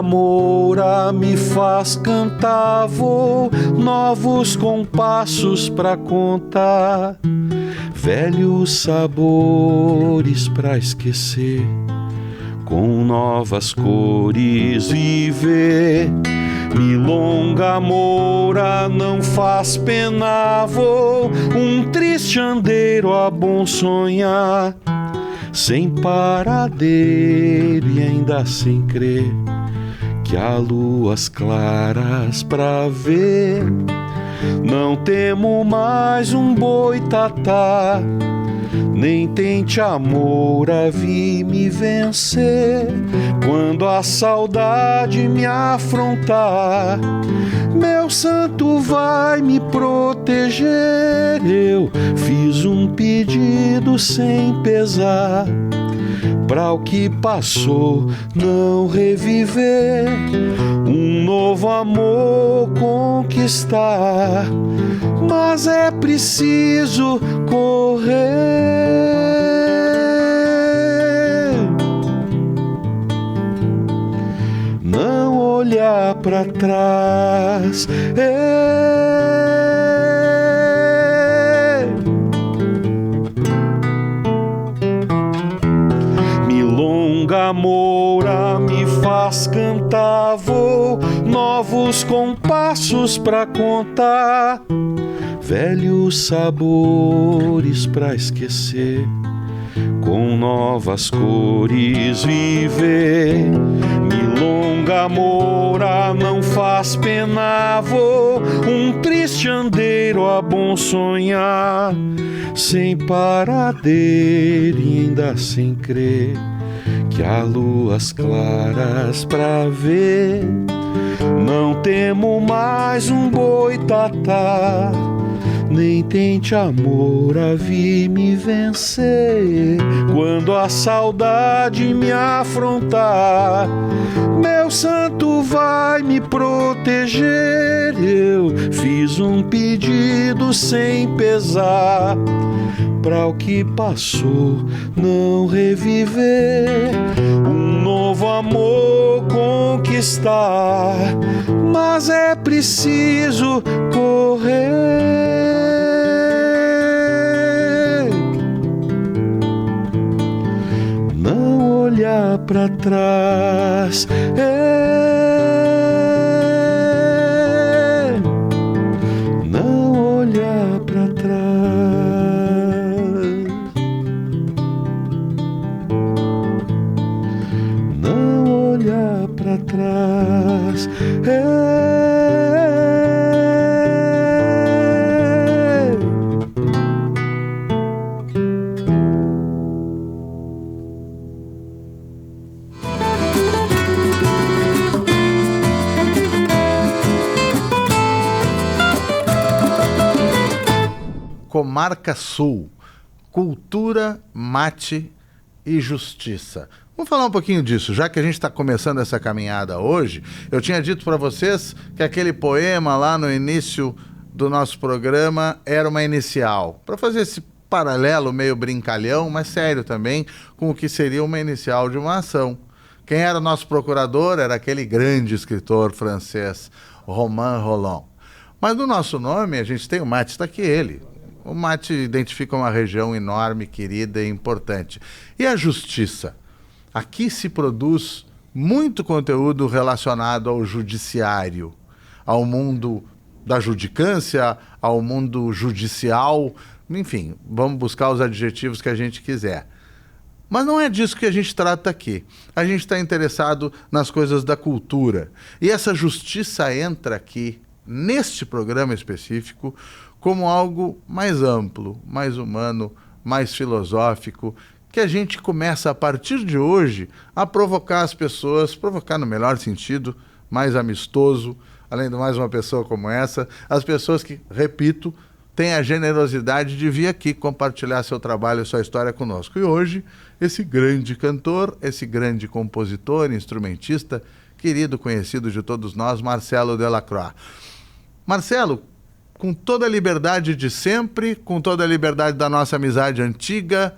Moura, me faz faz cantar, vou novos compassos pra contar, velhos sabores pra esquecer, com novas cores viver. Milonga moura não faz pena, vou um triste andeiro a bom sonhar, sem paradeiro e ainda sem crer que há luas claras pra ver. Não temo mais um boitatá, nem tente amor a vir me vencer. Quando a saudade me afrontar, meu santo vai me proteger. Eu fiz um pedido sem pesar, pra o que passou não reviver, um novo amor conquistar, mas é preciso correr. Não olhar pra trás. Milonga moura me faz cantar, vou novos compassos pra contar, velhos sabores pra esquecer, com novas cores viver. Milonga moura não faz pena, vou um triste andeiro a bom sonhar, sem paradeiro e ainda sem crer que há luas claras pra ver. Não temo mais um boitatá, nem tente amor a vir me vencer. Quando a saudade me afrontar, meu santo vai me proteger. Eu fiz um pedido sem pesar, pra o que passou não reviver, um novo amor conquistar, mas é preciso correr. Não olhar pra trás. Não olhar pra trás. Pra trás.
Comarca Sul, cultura, mate e justiça. Vamos falar um pouquinho disso, já que a gente está começando essa caminhada hoje. Eu tinha dito para vocês que aquele poema lá no início do nosso programa era uma inicial, para fazer esse paralelo meio brincalhão, mas sério também, com o que seria uma inicial de uma ação. Quem era o nosso procurador era aquele grande escritor francês, Romain Rolland. Mas no nosso nome a gente tem o mate, está aqui ele. O mate identifica uma região enorme, querida e importante. E a justiça? Aqui se produz muito conteúdo relacionado ao judiciário, ao mundo da judicância, ao mundo judicial, enfim, vamos buscar os adjetivos que a gente quiser. Mas não é disso que a gente trata aqui. A gente está interessado nas coisas da cultura. E essa justiça entra aqui, neste programa específico, como algo mais amplo, mais humano, mais filosófico, que a gente começa a partir de hoje a provocar as pessoas, provocar no melhor sentido, mais amistoso, além de mais uma pessoa como essa, as pessoas que, repito, têm a generosidade de vir aqui compartilhar seu trabalho e sua história conosco. E hoje, esse grande cantor, esse grande compositor, instrumentista, querido, conhecido de todos nós, Marcelo Delacroix. Marcelo, com toda a liberdade de sempre, com toda a liberdade da nossa amizade antiga,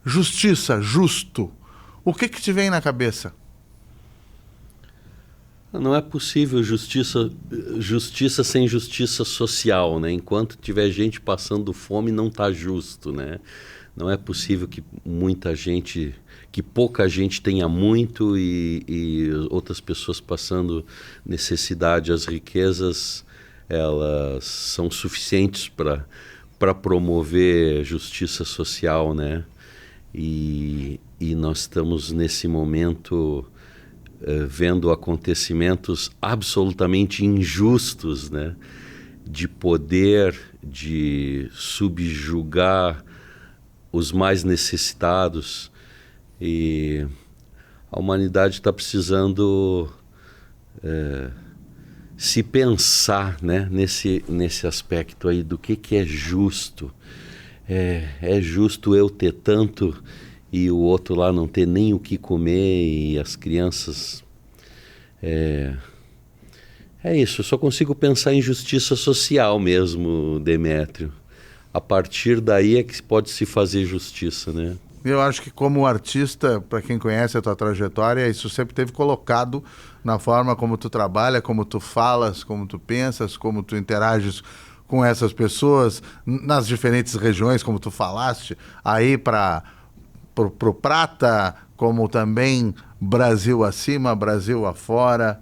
justiça, justo. O que te vem na cabeça?
Não é possível justiça sem justiça social, né? Enquanto tiver gente passando fome, não está justo, né? Não é possível que pouca gente tenha muito e outras pessoas passando necessidade. As riquezas, elas são suficientes para promover justiça social, né? E nós estamos nesse momento vendo acontecimentos absolutamente injustos, né? De poder, de subjugar os mais necessitados, e a humanidade está precisando se pensar, né? Nesse aspecto aí do que é justo. É justo eu ter tanto e o outro lá não ter nem o que comer, e as crianças... É isso, eu só consigo pensar em justiça social mesmo, Demétrio. A partir daí é que pode se fazer justiça, né?
Eu acho que como artista, para quem conhece a tua trajetória, isso sempre teve colocado na forma como tu trabalha, como tu falas, como tu pensas, como tu interages com essas pessoas nas diferentes regiões, como tu falaste, aí pro Prata, como também Brasil acima, Brasil afora.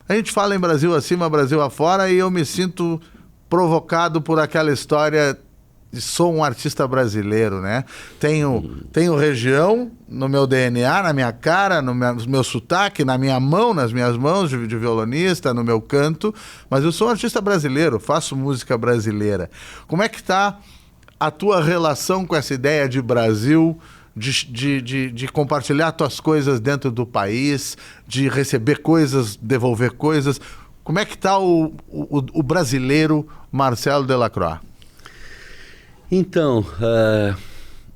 A gente fala em Brasil acima, Brasil afora, e eu me sinto provocado por aquela história de sou um artista brasileiro, né? Tenho região no meu DNA, na minha cara, no meu sotaque, na minha mão, nas minhas mãos de violonista, no meu canto, mas eu sou um artista brasileiro, faço música brasileira. Como é que está a tua relação com essa ideia de Brasil, de compartilhar tuas coisas dentro do país, de receber coisas, devolver coisas? Como é que está o brasileiro Marcelo Delacroix?
Então,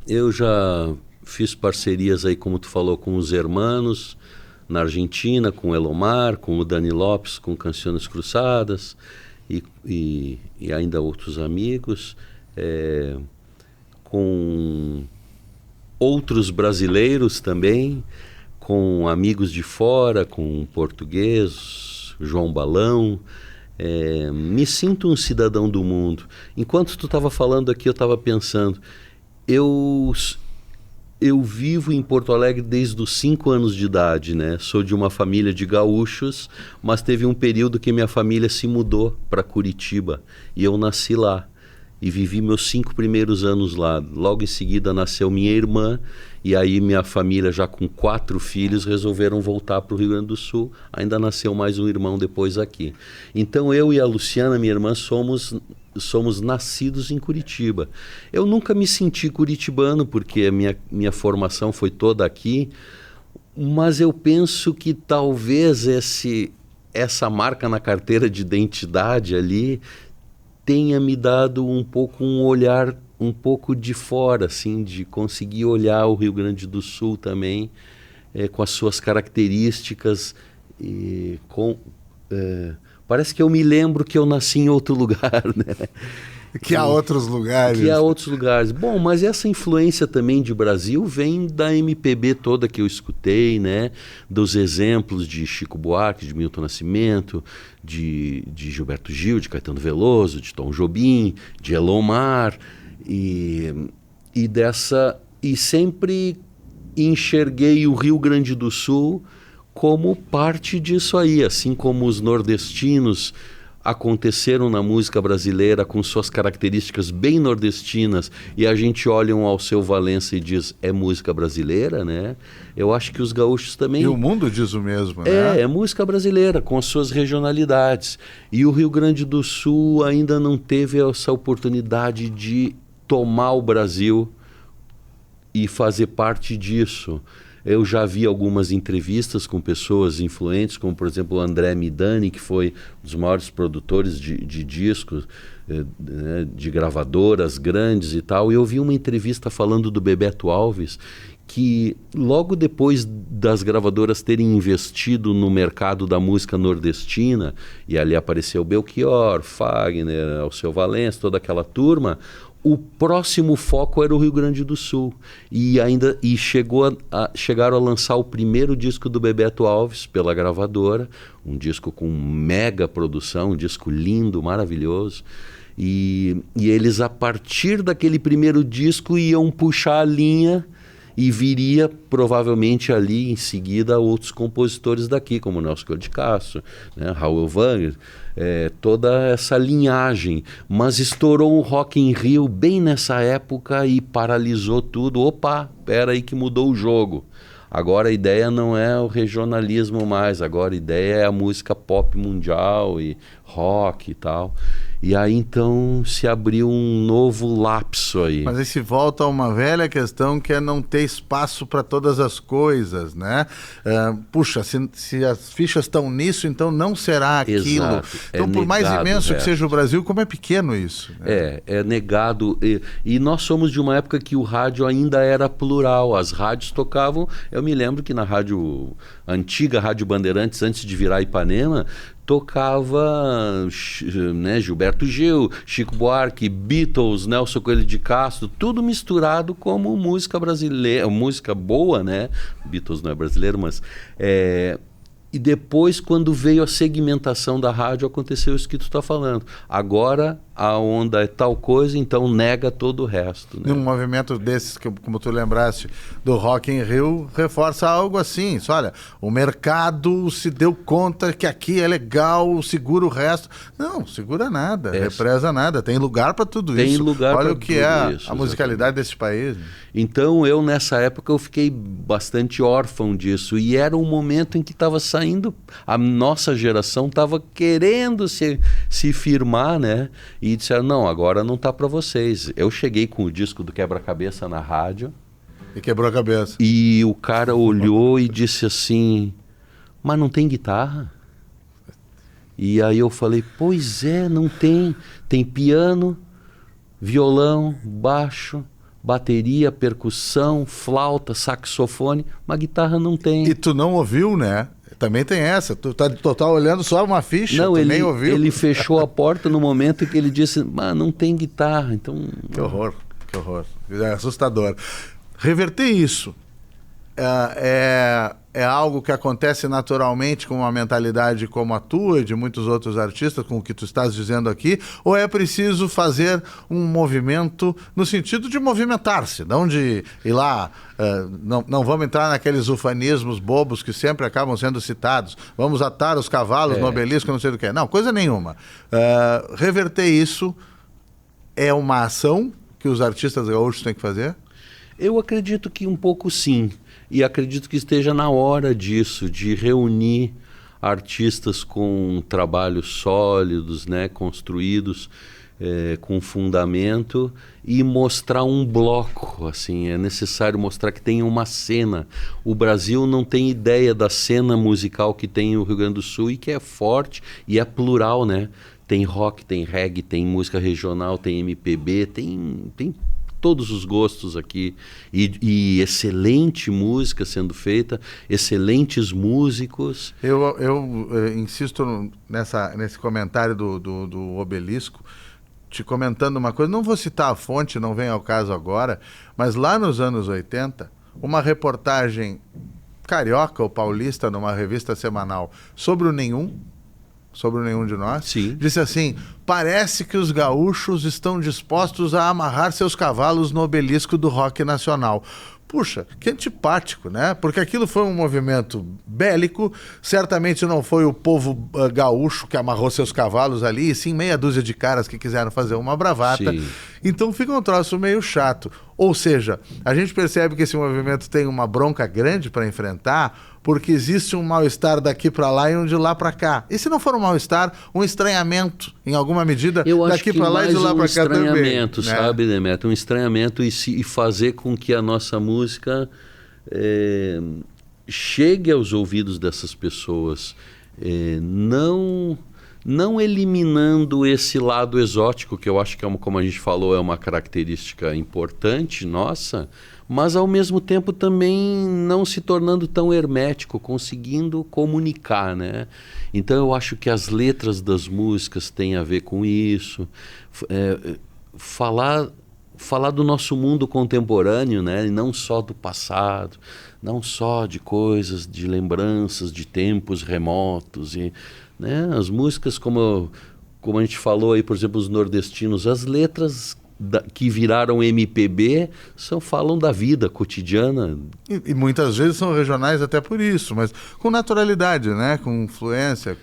eu já fiz parcerias aí, como tu falou, com os Hermanos, na Argentina, com o Elomar, com o Dani Lopes, com Canções Cruzadas, e ainda outros amigos, com outros brasileiros também, com amigos de fora, com português, João Balão. Me sinto um cidadão do mundo. Enquanto tu estava falando aqui, eu estava pensando, eu vivo em Porto Alegre desde os 5 anos de idade, né? Sou de uma família de gaúchos, mas teve um período que minha família se mudou para Curitiba e eu nasci lá e vivi meus 5 primeiros anos lá. Logo em seguida nasceu minha irmã, e aí minha família, já com 4 filhos, resolveram voltar para o Rio Grande do Sul. Ainda nasceu mais um irmão depois aqui. Então eu e a Luciana, minha irmã, somos nascidos em Curitiba. Eu nunca me senti curitibano, porque a minha formação foi toda aqui, mas eu penso que talvez essa marca na carteira de identidade ali tenha me dado um olhar um pouco de fora, assim, de conseguir olhar o Rio Grande do Sul também, com as suas características, e parece que eu me lembro que eu nasci em outro lugar, né?
Que há outros lugares.
Que há outros lugares. Bom, mas essa influência também de Brasil vem da MPB toda que eu escutei, né? Dos exemplos de Chico Buarque, de Milton Nascimento, de Gilberto Gil, de Caetano Veloso, de Tom Jobim, de Elomar, e sempre enxerguei o Rio Grande do Sul como parte disso aí, assim como os nordestinos aconteceram na música brasileira com suas características bem nordestinas, e a gente olha um Alceu Valença e diz, é música brasileira, né? Eu acho que os gaúchos também...
E o mundo diz o mesmo, né?
É música brasileira, com as suas regionalidades. E o Rio Grande do Sul ainda não teve essa oportunidade de tomar o Brasil e fazer parte disso. Eu já vi algumas entrevistas com pessoas influentes, como, por exemplo, o André Midani, que foi um dos maiores produtores de discos, de gravadoras grandes e tal. E eu vi uma entrevista falando do Bebeto Alves, que logo depois das gravadoras terem investido no mercado da música nordestina, e ali apareceu Belchior, Fagner, Alceu Valença, toda aquela turma, o próximo foco era o Rio Grande do Sul. Chegaram a lançar o primeiro disco do Bebeto Alves pela gravadora, um disco com mega produção, um disco lindo, maravilhoso. E eles, a partir daquele primeiro disco, iam puxar a linha e viria provavelmente ali em seguida outros compositores daqui, como Nelson Coelho de Castro, né, Raul Wagner, toda essa linhagem. Mas estourou o Rock in Rio bem nessa época e paralisou tudo. Opa, espera aí que mudou o jogo. Agora a ideia não é o regionalismo mais, agora a ideia é a música pop mundial e rock e tal. E aí então se abriu um novo lapso aí.
Mas aí se volta a uma velha questão que é não ter espaço para todas as coisas, né? Puxa, se as fichas estão nisso, então não será aquilo.
Exato.
Então, por mais imenso que seja o Brasil, como é pequeno isso? Né?
É negado. E nós somos de uma época que o rádio ainda era plural. As rádios tocavam... Eu me lembro que na antiga Rádio Bandeirantes, antes de virar Ipanema, tocava, né, Gilberto Gil, Chico Buarque, Beatles, Nelson Coelho de Castro, tudo misturado como música brasileira, música boa, né? Beatles não é brasileiro, mas... E depois, quando veio a segmentação da rádio, aconteceu isso que tu está falando. Agora a onda é tal coisa, então nega todo o resto. Né?
Um movimento desses, como tu lembraste, do Rock in Rio, reforça algo assim. Olha, o mercado se deu conta que aqui é legal, segura o resto. Não, segura nada, represa nada. Tem lugar para tudo isso.
Tem lugar.
Olha o que é
isso,
a musicalidade desse país.
Então eu, nessa época, eu fiquei bastante órfão disso. E era um momento em que estava saindo, a nossa geração estava querendo se firmar, né? E disseram, não, agora não tá para vocês. Eu cheguei com o disco do Quebra-Cabeça na rádio.
E quebrou a cabeça.
E o cara olhou e disse assim, mas não tem guitarra? E aí eu falei, pois é, não tem. Tem piano, violão, baixo, bateria, percussão, flauta, saxofone, mas guitarra não tem.
E tu não ouviu, né? Também tem essa. Tu tá olhando só uma ficha,
não,
nem ouviu.
Ele fechou a porta no momento em que ele disse, mas não tem guitarra, então...
Que horror, que horror. É assustador. Reverter isso é algo que acontece naturalmente com uma mentalidade como a tua e de muitos outros artistas, com o que tu estás dizendo aqui, ou é preciso fazer um movimento no sentido de movimentar-se, não de ir lá, não vamos entrar naqueles ufanismos bobos que sempre acabam sendo citados, vamos atar os cavalos no obelisco, não sei do que. Não, coisa nenhuma. Reverter isso é uma ação que os artistas gaúchos têm que fazer?
Eu acredito que um pouco sim. E acredito que esteja na hora disso, de reunir artistas com trabalhos sólidos, né, construídos com fundamento e mostrar um bloco. Assim, é necessário mostrar que tem uma cena. O Brasil não tem ideia da cena musical que tem o Rio Grande do Sul e que é forte e é plural, né? Tem rock, tem reggae, tem música regional, tem MPB, tem todos os gostos aqui e excelente música sendo feita, excelentes músicos.
Eu insisto nesse comentário do Obelisco, te comentando uma coisa, não vou citar a fonte, não vem ao caso agora, mas lá nos anos 80, uma reportagem carioca ou paulista numa revista semanal sobre o Nenhum de Nós,
sim,
disse assim, parece que os gaúchos estão dispostos a amarrar seus cavalos no obelisco do rock nacional. Puxa, que antipático, né? Porque aquilo foi um movimento bélico, certamente não foi o povo gaúcho que amarrou seus cavalos ali, e sim meia dúzia de caras que quiseram fazer uma bravata.
Sim.
Então fica um troço meio chato. Ou seja, a gente percebe que esse movimento tem uma bronca grande para enfrentar, porque existe um mal-estar daqui para lá e um de lá para cá. E se não for um mal-estar, um estranhamento, em alguma medida, daqui para lá e de lá para cá também.
Um estranhamento, sabe, Demetrio? Um estranhamento e fazer com que a nossa música chegue aos ouvidos dessas pessoas. Não eliminando esse lado exótico, que eu acho que, como a gente falou, é uma característica importante nossa, mas ao mesmo tempo também não se tornando tão hermético, conseguindo comunicar, né? Então eu acho que as letras das músicas têm a ver com isso, falar falar do nosso mundo contemporâneo, né? E não só do passado, não só de coisas, de lembranças, de tempos remotos. E, né? As músicas, como a gente falou aí, por exemplo, os nordestinos, as letras que viraram MPB falam da vida cotidiana.
E muitas vezes são regionais até por isso, mas com naturalidade, né? Com fluência,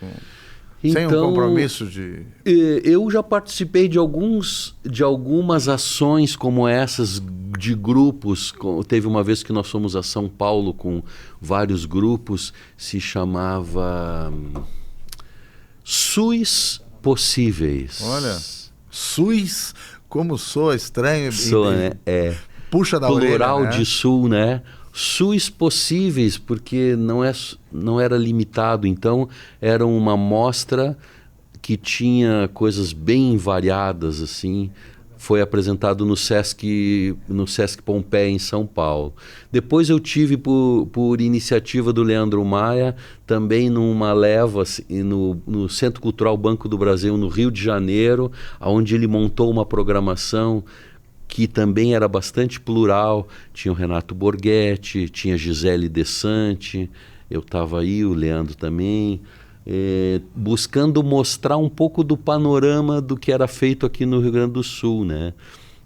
sem um compromisso de...
Eu já participei de algumas ações como essas, de grupos. Teve uma vez que nós fomos a São Paulo com vários grupos, se chamava SUS Possíveis.
Olha, SUS, como soa estranho.
Né?
Puxa da
plural
orelha, né?
de sul, né? SUS Possíveis, porque não era limitado, então era uma mostra que tinha coisas bem variadas, assim. Foi apresentado no Sesc Pompeia, em São Paulo. Depois eu tive, por iniciativa do Leandro Maia, também numa leva assim, no Centro Cultural Banco do Brasil, no Rio de Janeiro, onde ele montou uma programação que também era bastante plural. Tinha o Renato Borghetti, tinha Gisele De Sante, eu estava aí, o Leandro também, buscando mostrar um pouco do panorama do que era feito aqui no Rio Grande do Sul, né?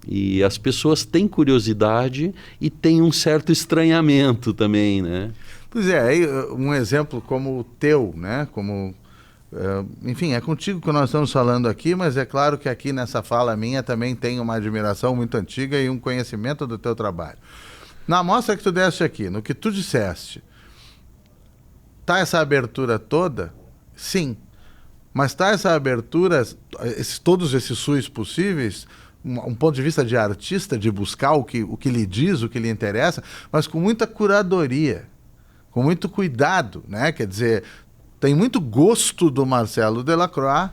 E as pessoas têm curiosidade e têm um certo estranhamento também, né?
Pois é, aí um exemplo como o teu, né? Enfim, é contigo que nós estamos falando aqui, mas é claro que aqui nessa fala minha também tem uma admiração muito antiga e um conhecimento do teu trabalho. Na amostra que tu deste aqui, no que tu disseste, tá essa abertura toda? Sim. Mas tá essa abertura, todos esses SUS possíveis, um ponto de vista de artista, de buscar o que lhe diz, o que lhe interessa, mas com muita curadoria, com muito cuidado, né? Quer dizer, tem muito gosto do Marcelo Delacroix,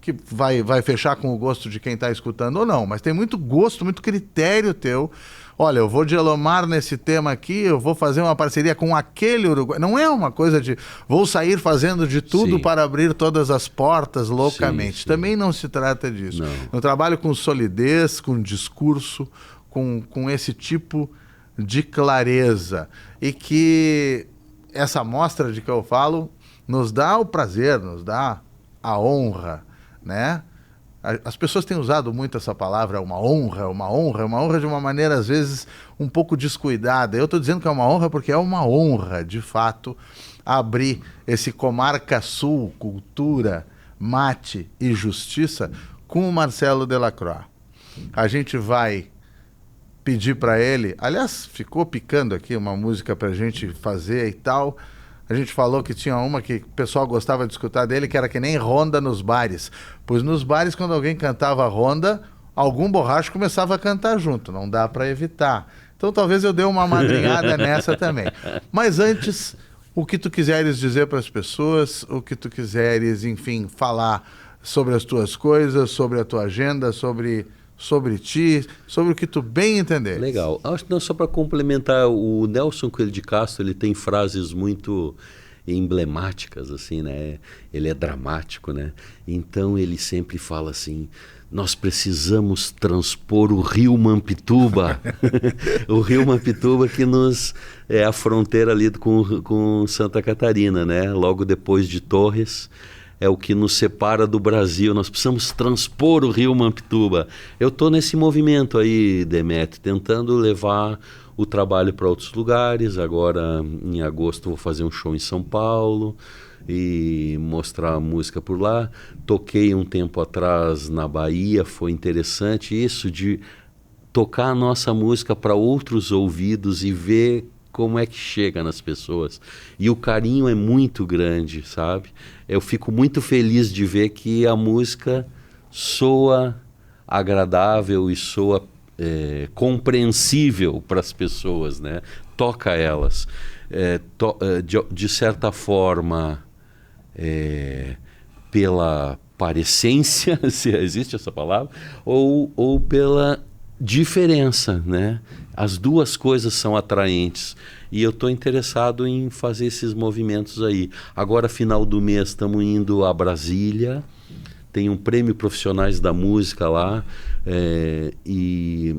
que vai fechar com o gosto de quem está escutando ou não, mas tem muito gosto, muito critério teu. Olha, eu vou de Elomar nesse tema aqui, eu vou fazer uma parceria com aquele Uruguai. Não é uma coisa de vou sair fazendo de tudo
Sim.
para abrir todas as portas loucamente.
Sim, sim.
Também não se trata disso.
Não.
Eu trabalho com solidez, com discurso, com esse tipo de clareza. E que essa amostra de que eu falo nos dá o prazer, nos dá a honra, né? As pessoas têm usado muito essa palavra, uma honra de uma maneira, às vezes, um pouco descuidada. Eu estou dizendo que é uma honra porque é uma honra, de fato, abrir esse Comarca Sul, cultura, mate e justiça com o Marcelo Delacroix. A gente vai pedir para ele, aliás, ficou picando aqui uma música para a gente fazer e tal. A gente falou que tinha uma que o pessoal gostava de escutar dele, que era que nem ronda nos bares. Pois nos bares, quando alguém cantava ronda, algum borracho começava a cantar junto. Não dá para evitar. Então talvez eu dê uma madrinhada nessa também. Mas antes, o que tu quiseres dizer para as pessoas, o que tu quiseres, enfim, falar sobre as tuas coisas, sobre a tua agenda, sobre ti, sobre o que tu bem entender.
Legal. Acho que não, só para complementar, o Nelson Coelho de Castro, ele tem frases muito emblemáticas, assim, né? Ele é dramático, né? Então ele sempre fala assim: nós precisamos transpor o rio Mampituba. O rio Mampituba que é a fronteira ali com Santa Catarina, né? Logo depois de Torres. É o que nos separa do Brasil. Nós precisamos transpor o rio Mampituba. Eu estou nesse movimento aí, Demetrio, tentando levar o trabalho para outros lugares. Agora, em agosto, vou fazer um show em São Paulo e mostrar a música por lá. Toquei um tempo atrás na Bahia, foi interessante isso de tocar a nossa música para outros ouvidos e ver como é que chega nas pessoas. E o carinho é muito grande, sabe? Eu fico muito feliz de ver que a música soa agradável e soa compreensível para as pessoas, né? Toca elas. De certa forma, pela parecência, se existe essa palavra, ou pela diferença, né? As duas coisas são atraentes e eu estou interessado em fazer esses movimentos aí. Agora, final do mês, estamos indo a Brasília, tem um prêmio Profissionais da Música lá, e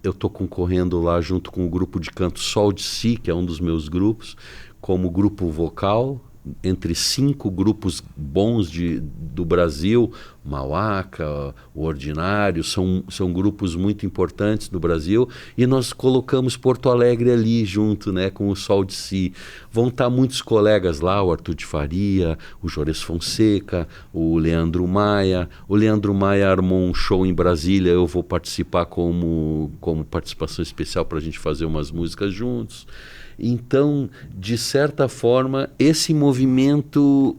eu estou concorrendo lá junto com o grupo de canto Sol de Si, que é um dos meus grupos, como grupo vocal, entre 5 grupos bons do Brasil, Mauaca, o Ordinário, são grupos muito importantes do Brasil, e nós colocamos Porto Alegre ali junto, né, com o Sol de Si. Vão estar muitos colegas lá, o Arthur de Faria, o Jores Fonseca, o Leandro Maia. O Leandro Maia armou um show em Brasília, eu vou participar como participação especial para a gente fazer umas músicas juntos. Então, de certa forma, esse movimento,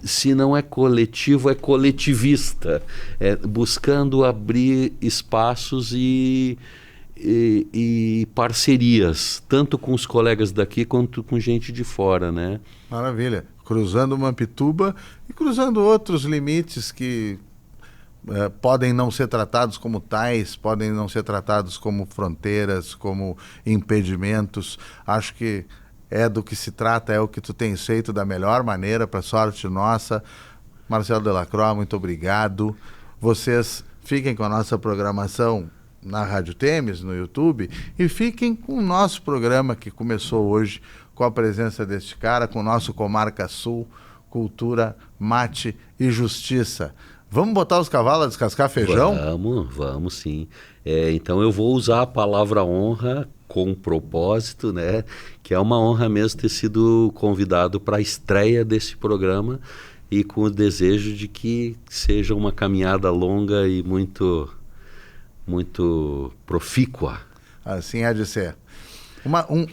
se não é coletivo, é coletivista, buscando abrir espaços e parcerias, tanto com os colegas daqui quanto com gente de fora, né?
Maravilha. Cruzando Mampituba e cruzando outros limites que podem não ser tratados como tais, podem não ser tratados como fronteiras, como impedimentos. Acho que é do que se trata, é o que tu tens feito da melhor maneira, para sorte nossa. Marcelo Delacroix, muito obrigado. Vocês fiquem com a nossa programação na Rádio Temes, no YouTube, e fiquem com o nosso programa que começou hoje com a presença deste cara, com o nosso Comarca Sul, Cultura, Mate e Justiça. Vamos botar os cavalos a descascar feijão?
Vamos sim. Então eu vou usar a palavra honra com propósito, né? Que é uma honra mesmo ter sido convidado para a estreia desse programa e com o desejo de que seja uma caminhada longa e muito, muito profícua.
Assim há de ser.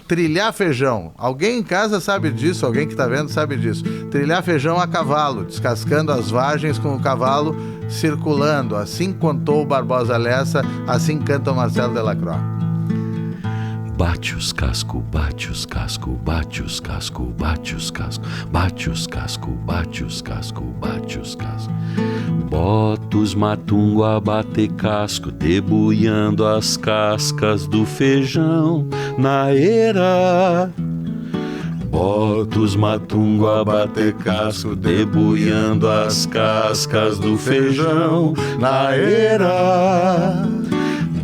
Trilhar feijão. Alguém em casa sabe disso, alguém que está vendo sabe disso. Trilhar feijão a cavalo, descascando as vagens com o cavalo circulando. Assim contou o Barbosa Lessa, assim canta o Marcelo Delacroix.
Bate os casco, bate os casco, bate os casco, bate os casco, bate os casco, bate os casco, bate os casco. Bota os matungo a bater casco, debulhando as cascas do feijão na eira. Bota os matungo a bater casco, debulhando as cascas do feijão na eira.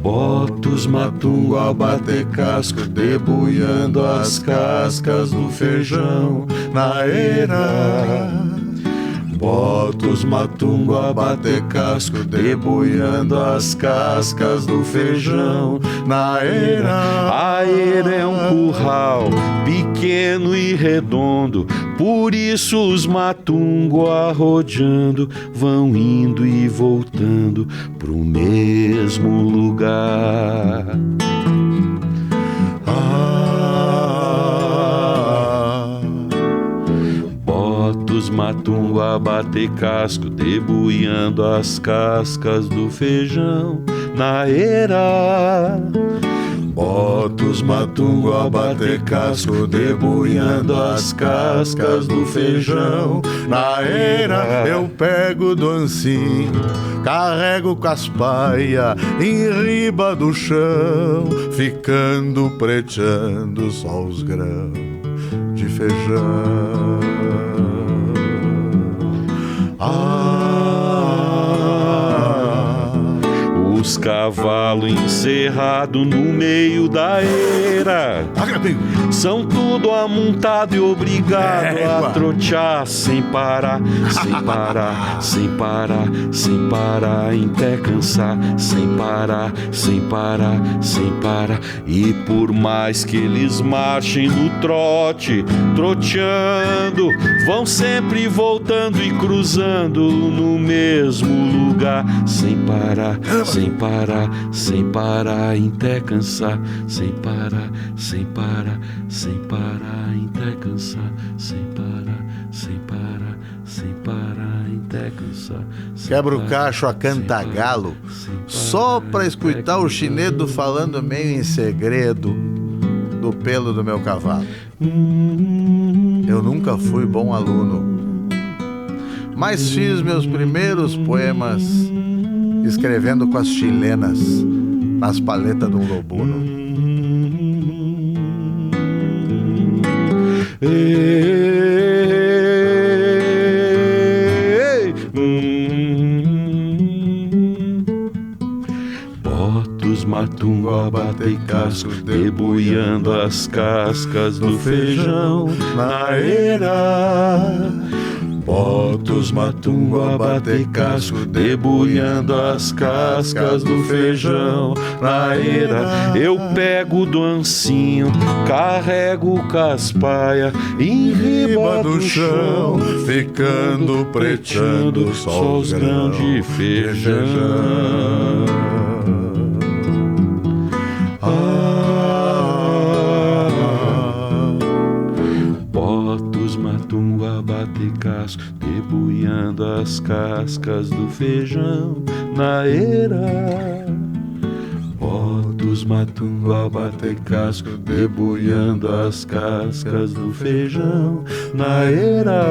Bota os matungo a bater casco, debulhando as cascas do feijão na eira. Bota os matungo a bater casco, debulhando as cascas do feijão na eira. A eira é um curral pequeno e redondo, por isso os matungo arrodeando vão indo e voltando pro mesmo lugar. Os matungo a bater casco, debulhando as cascas do feijão na eira. Bota os matungo a bater casco, debulhando as cascas do feijão na eira. Eu pego do ancinho, carrego caspaia em riba do chão, ficando preteando só os grãos de feijão. Os cavalos encerrados no meio da eira são tudo amontado e obrigado a trotear sem parar, sem parar, sem parar, sem parar, até cansar, sem parar, sem parar, sem parar. E por mais que eles marchem no trote, troteando, vão sempre voltando e cruzando no mesmo lugar, sem parar, sem parar, sem parar, até cansar, sem parar, sem parar, sem parar, até cansar, sem parar, sem parar, sem parar, até cansar.
Quebra o cacho a cantagalo, só pra escutar o chinedo falando meio em segredo do pelo do meu cavalo. Eu nunca fui bom aluno, mas fiz meus primeiros poemas escrevendo com as chilenas nas paletas de um lobuno.
Botos, matumba, bate casco, debulhando as cascas do feijão na eira. Botos, matumba, bate casco, debulhando as cascas do feijão na eira. Eu pego do ancinho, carrego o caspaia em riba do chão, ficando preteando só os grãos de feijão. Botos, matumba, bate casco, debulhando as cascas do feijão na eira. Botos, matumba, bate casco, debulhando as cascas do feijão na eira.